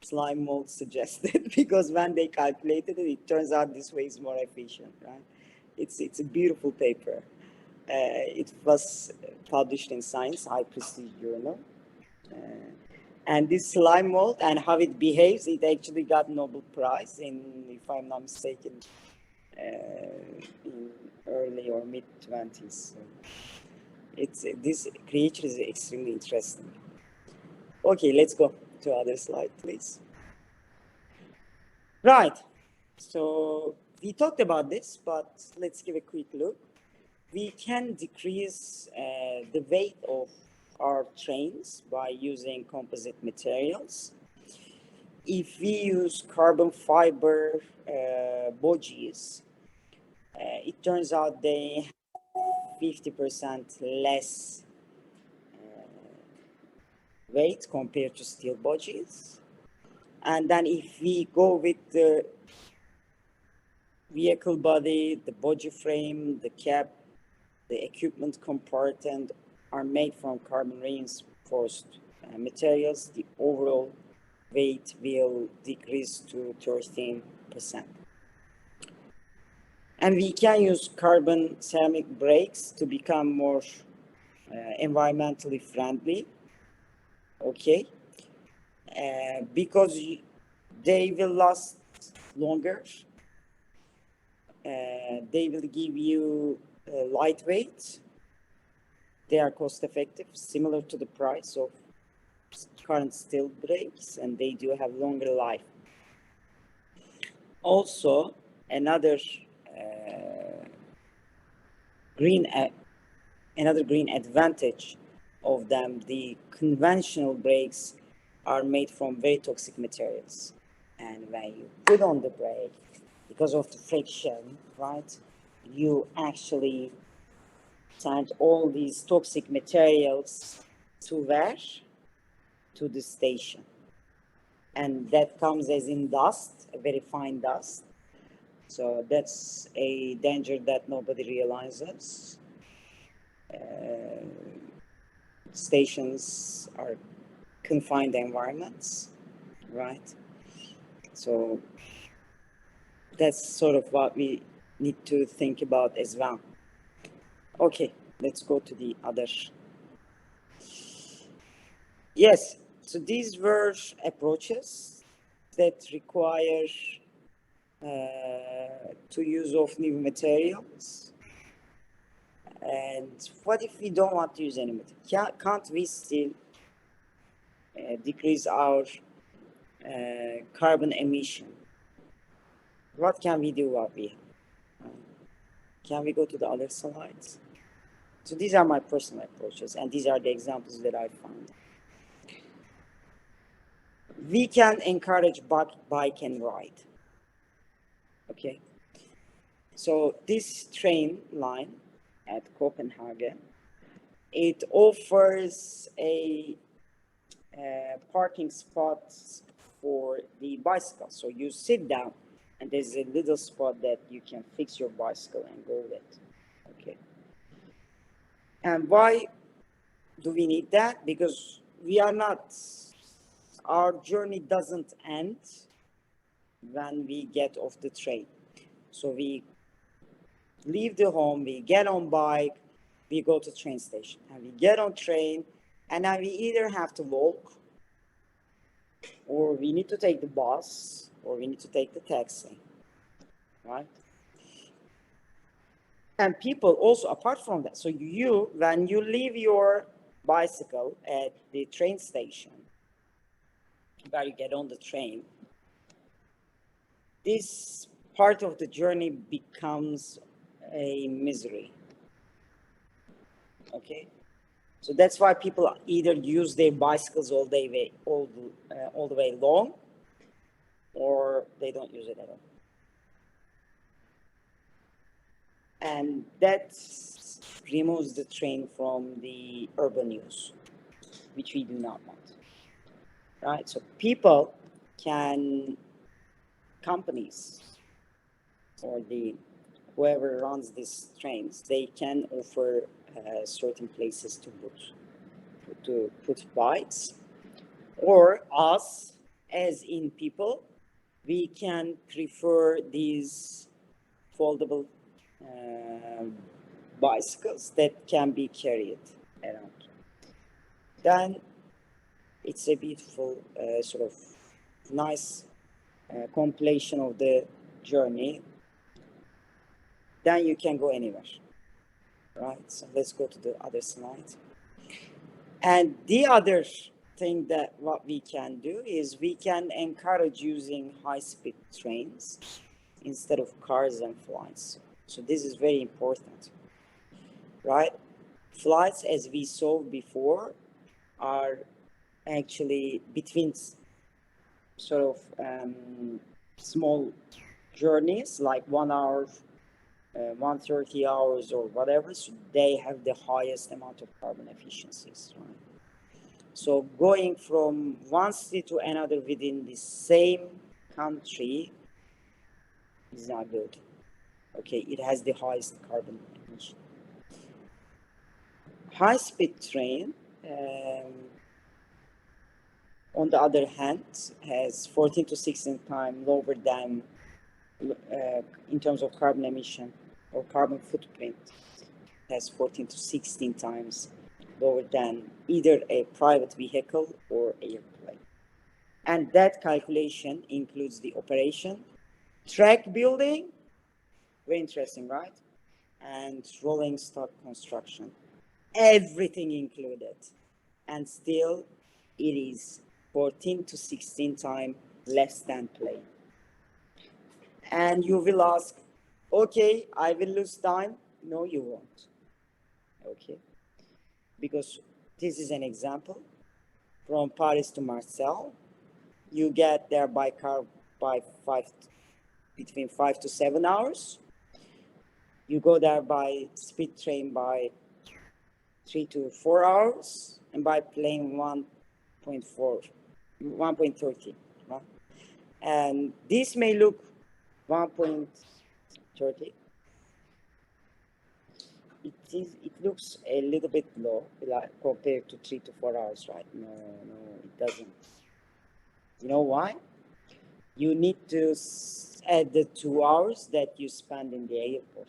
slime mold suggested, because when they calculated it, it turns out this way is more efficient, right? It's a beautiful paper. It was published in Science, high prestige journal. And this slime mold and how it behaves, it actually got Nobel Prize in, if I'm not mistaken, in early or mid 20s. So this creature is extremely interesting. Okay, let's go to other slide, please. Right. So we talked about this, but let's give a quick look. We can decrease the weight of our trains by using composite materials. If we use carbon fiber bogies, it turns out they have 50% less weight compared to steel bogies. And then if we go with the vehicle body, the bogie frame, the cab, the equipment compartment are made from carbon reinforced materials, the overall weight will decrease to 13%. And we can use carbon ceramic brakes to become more environmentally friendly, okay? Because they will last longer. They will give you lightweight. They are cost effective, similar to the price of current steel brakes, and they do have longer life. Also, another green advantage of them, the conventional brakes are made from very toxic materials. And when you put on the brake, because of the friction, right, you actually send all these toxic materials to where? To the station. And that comes as in dust, a very fine dust. So that's a danger that nobody realizes. stations are confined environments, right? So that's sort of what we need to think about as well. Okay, let's go to the other. Yes, so these were approaches that require to use of new materials. And what if we don't want to use any material? Can't we still decrease our carbon emission? What can we do what we have? Can we go to the other slides? So these are my personal approaches, and these are the examples that I found. We can encourage bike and ride. Okay. So this train line at Copenhagen, it offers a parking spot for the bicycle. So you sit down and there's a little spot that you can fix your bicycle and go with. Okay. And why do we need that? Because we are not, our journey doesn't end when we get off the train. So we leave the home, we get on bike, we go to train station, and we get on train, and now we either have to walk, or we need to take the bus, or we need to take the taxi, right? And people also, apart from that, so you, when you leave your bicycle at the train station, where you get on the train, this part of the journey becomes a misery. Okay, so that's why people either use their bicycles all the way long, or they don't use it at all. And that removes the train from the urban use, which we do not want. Right? So people can, companies or whoever runs these trains, they can offer certain places to put bikes, or us as in people, we can prefer these foldable bicycles that can be carried around. Then it's a beautiful sort of nice completion of the journey. Then you can go anywhere, right? So let's go to the other slide. And the other thing that what we can do is we can encourage using high-speed trains instead of cars and flights. So this is very important, right? Flights, as we saw before, are actually between sort of small journeys, like 1 hour, 130 hours or whatever, so they have the highest amount of carbon efficiencies, right? So going from one city to another within the same country is not good. Okay, it has the highest carbon emission. High-speed train, on the other hand, has 14 to 16 times lower than in terms of carbon emission or carbon footprint, has 14 to 16 times lower than either a private vehicle or airplane. And that calculation includes the operation, track building, very interesting, right? And rolling stock construction, everything included. And still, it is 14 to 16 times less than plane. And you will ask, okay, I will lose time. No, you won't. Okay. Because this is an example. From Paris to Marseille, you get there by car by between 5 to 7 hours. You go there by speed train by 3 to 4 hours, and by plane 1.30, right? And this may look 1.30. it looks a little bit low, like compared to 3 to 4 hours, right? No, it doesn't. You know why? You need to add the 2 hours that you spend in the airport.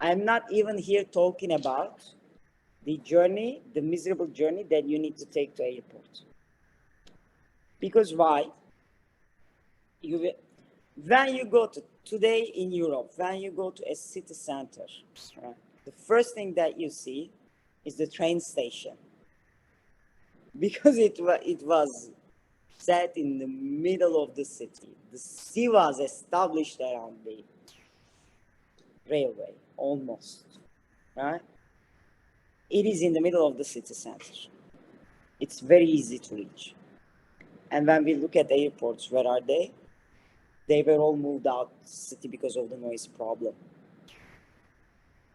I'm not even here talking about the journey, the miserable journey that you need to take to airport. Because why? When you go to today in Europe, when you go to a city center, right, the first thing that you see is the train station, because it was set in the middle of the city. The city was established around the railway, almost, right? It is in the middle of the city center. It's very easy to reach. And when we look at airports, where are they? They were all moved out of the city because of the noise problem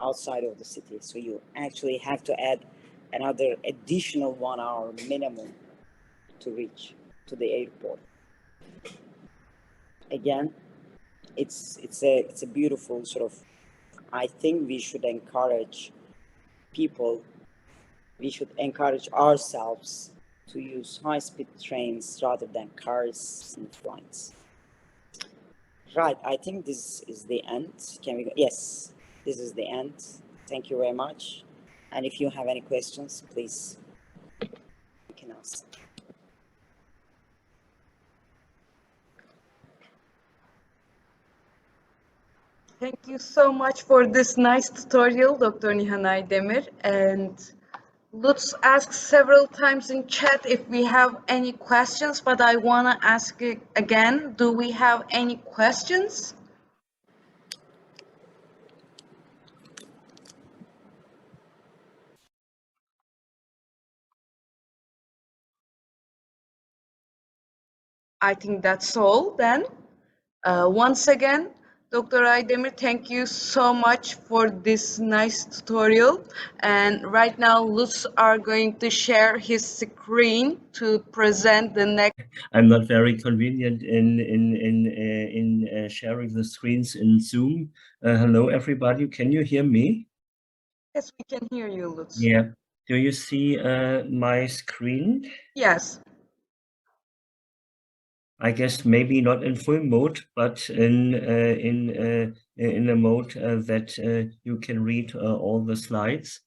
outside of the city. So you actually have to add another additional 1 hour minimum to reach to the airport. Again, it's a beautiful sort of, I think we should encourage people, we should encourage ourselves to use high-speed trains rather than cars and flights. Right, I think this is the end. Can we go? Yes, this is the end. Thank you very much. And if you have any questions, please, you can ask. Thank you so much for this nice tutorial, Dr. Nihanay Demir. And Lutz asked several times in chat if we have any questions, but I want to ask it again. Do we have any questions? I think that's all then. Once again, Dr. Aydemir, thank you so much for this nice tutorial. And right now, Lutz are going to share his screen to present the next. I'm not very convenient in sharing the screens in Zoom. Hello, everybody. Can you hear me? Yes, we can hear you, Lutz. Yeah. Do you see my screen? Yes. I guess maybe not in full mode, but in a mode that you can read all the slides.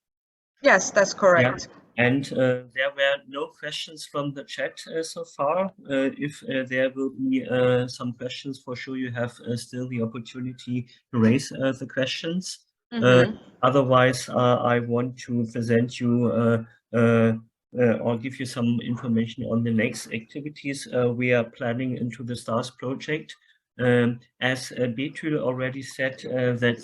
Yes, that's correct. Yeah. And there were no questions from the chat so far. If there will be some questions, for sure you have still the opportunity to raise the questions. Otherwise, I want to present you or give you some information on the next activities we are planning into the STARS project. As Betul already said, that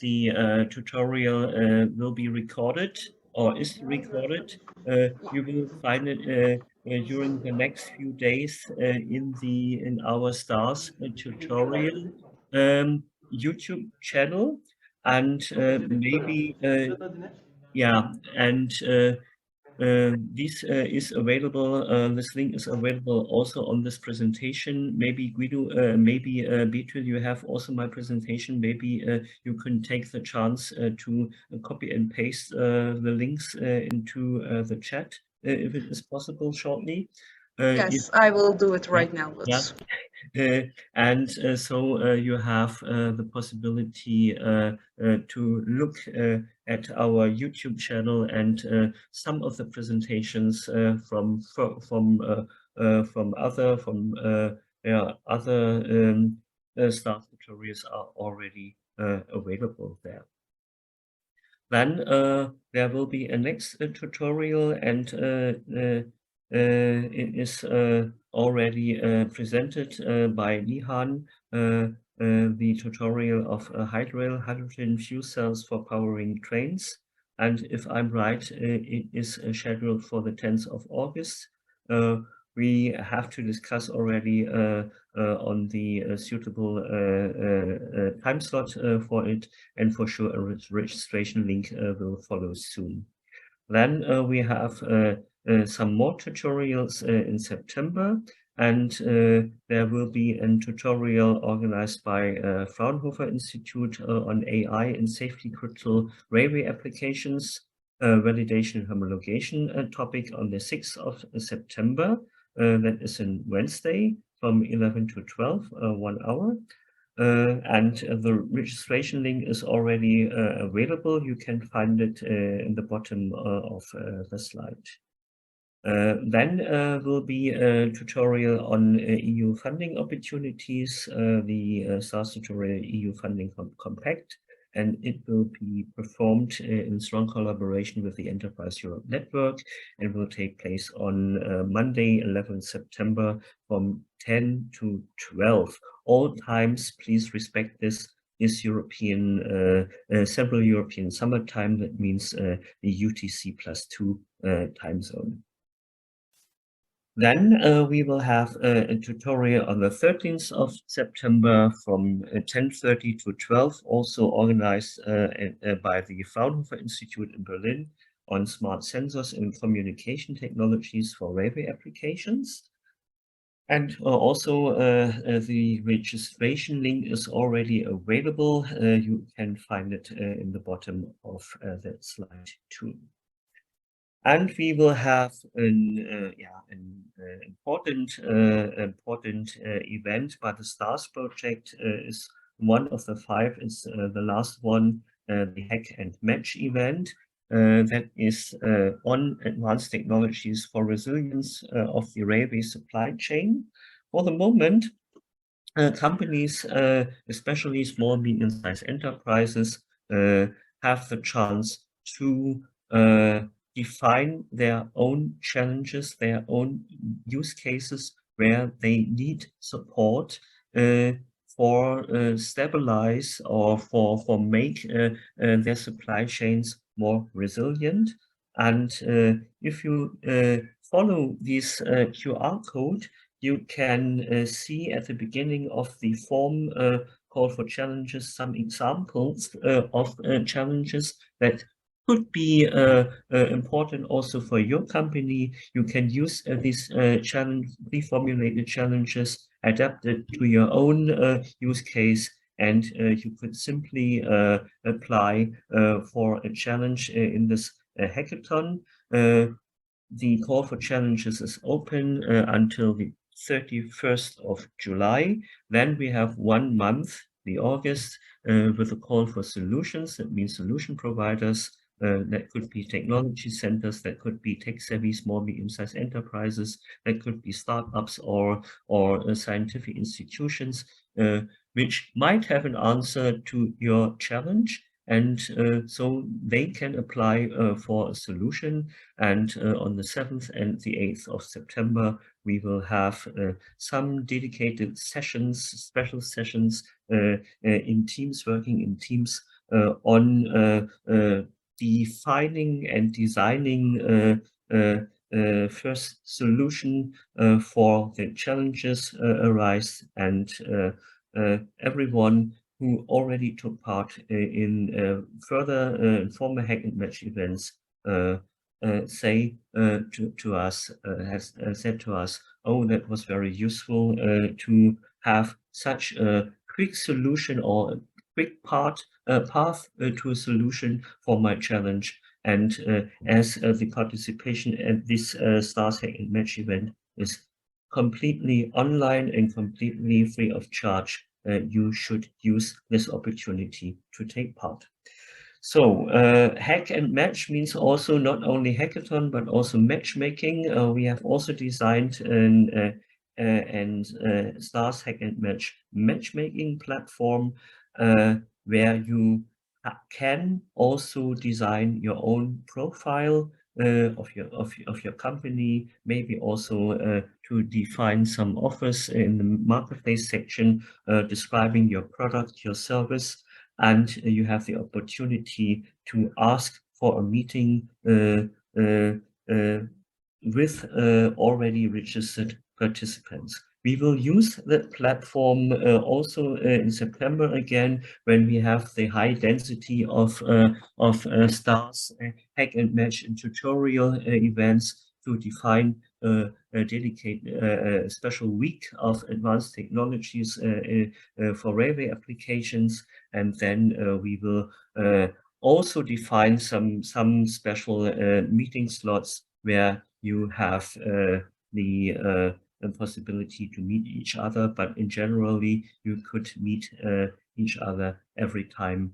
the tutorial will be recorded or is recorded. You will find it during the next few days in our STARS tutorial YouTube channel, and maybe yeah, and this is available. This link is available also on this presentation. Maybe Guido, maybe Beatrice, you have also my presentation. Maybe you can take the chance to copy and paste the links into the chat if it is possible shortly. Yes, I will do it right now. Yeah. And so you have the possibility to look at our YouTube channel, and some of the presentations from other staff tutorials are already available there. Then there will be a next tutorial, and it is already presented by Nihan, the tutorial of hydrogen fuel cells for powering trains. And if I'm right, it is scheduled for the 10th of August. We have to discuss already on the suitable time slot for it, and for sure a registration link will follow soon. Then we have some more tutorials in September. And there will be a tutorial organized by Fraunhofer Institute on AI in safety critical railway applications, validation and homologation topic on the 6th of September. That is on Wednesday from 11 to 12, 1 hour. And the registration link is already available. You can find it in the bottom of the slide. Then will be a tutorial on EU funding opportunities, the STARS tutorial EU funding compact, and it will be performed in strong collaboration with the Enterprise Europe Network and will take place on Monday, 11th September from 10 to 12. All times, please respect this. Is European, Central European summertime. That means the UTC +2 time zone. Then we will have a tutorial on the 13th of September from 10:30 to 12, also organized by the Fraunhofer Institute in Berlin on smart sensors and communication technologies for railway applications. And also the registration link is already available. You can find it in the bottom of the slide too. And we will have an important event by the STARS project. Is one of the 5. Is the last one, the Hack and Match event. That is on advanced technologies for resilience of the railway supply chain. For the moment, companies, especially small, medium-sized enterprises, have the chance to define their own challenges, their own use cases where they need support for stabilize or for make their supply chains more resilient. And if you follow this QR code, you can see at the beginning of the form call for challenges some examples of challenges that could be important also for your company. You can use these pre-formulated challenges, adapt it to your own use case, and you could simply apply for a challenge in this hackathon. The call for challenges is open until the 31st of July. Then we have 1 month, the August, with a call for solutions. That means solution providers. That could be technology centers, that could be tech-savvy small, medium-sized enterprises, that could be startups or scientific institutions, which might have an answer to your challenge. And so they can apply for a solution. And on the 7th and the 8th of September, we will have some dedicated sessions, special sessions in teams, working in teams on defining and designing first solution for the challenges arise, and everyone who already took part in further former Hack and Match events say to us, has said to us, oh, that was very useful to have such a quick solution or a quick path to a solution for my challenge. And as the participation at this STARS Hack and Match event is completely online and completely free of charge, you should use this opportunity to take part. So Hack and Match means also not only hackathon, but also matchmaking. We have also designed an STARS Hack and Match matchmaking platform where you can also design your own profile of your company, maybe also to define some offers in the marketplace section describing your product, your service, and you have the opportunity to ask for a meeting with already registered participants. We will use that platform also in September again, when we have the high density of STARS Hack and Match and tutorial events to define dedicate a special week of advanced technologies for railway applications, and then we will also define some special meeting slots where you have the possibility to meet each other, but in generally you could meet each other every time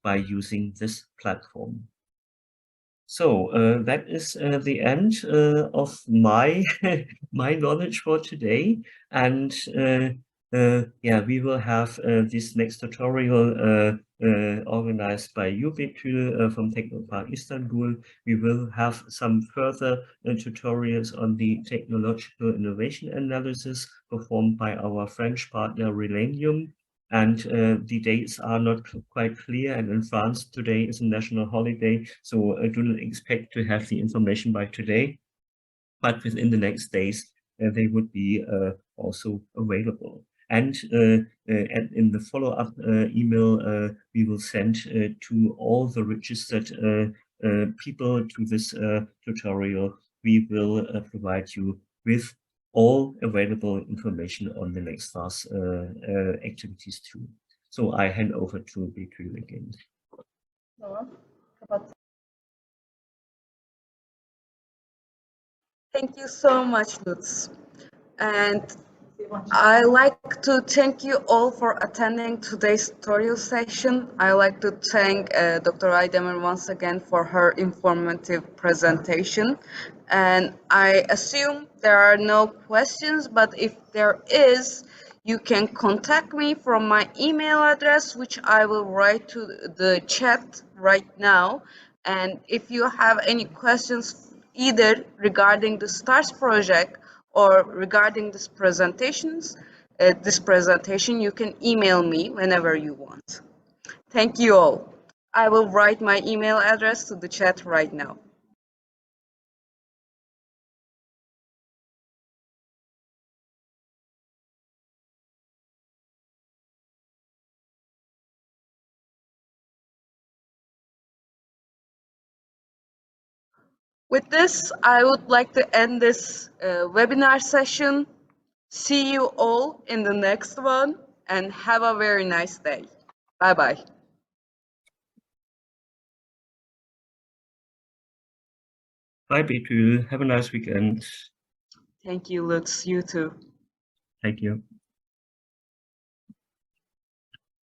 by using this platform. So that is the end of my my knowledge for today, and yeah, we will have this next tutorial organized by you, Betül, from Technopark Istanbul. We will have some further tutorials on the technological innovation analysis performed by our French partner Relanium. And the dates are not quite clear, and in France today is a national holiday, so I do not expect to have the information by today, but within the next days they would be also available. And in the follow-up email we will send to all the registered people to this tutorial, we will provide you with all available information on the Nextstars activities too. So I hand over to Betül again. Thank you so much, Lutz. And I like to thank you all for attending today's tutorial session. I like to thank Dr. Aydemir once again for her informative presentation. And I assume there are no questions, but if there is, you can contact me from my email address, which I will write to the chat right now. And if you have any questions, either regarding the STARS project or regarding this presentation, you can email me whenever you want. Thank you all. I will write my email address to the chat right now. With this, I would like to end this webinar session. See you all in the next one, and have a very nice day. Bye-bye. Bye, Betül. Have a nice weekend. Thank you, Lutz. You too. Thank you.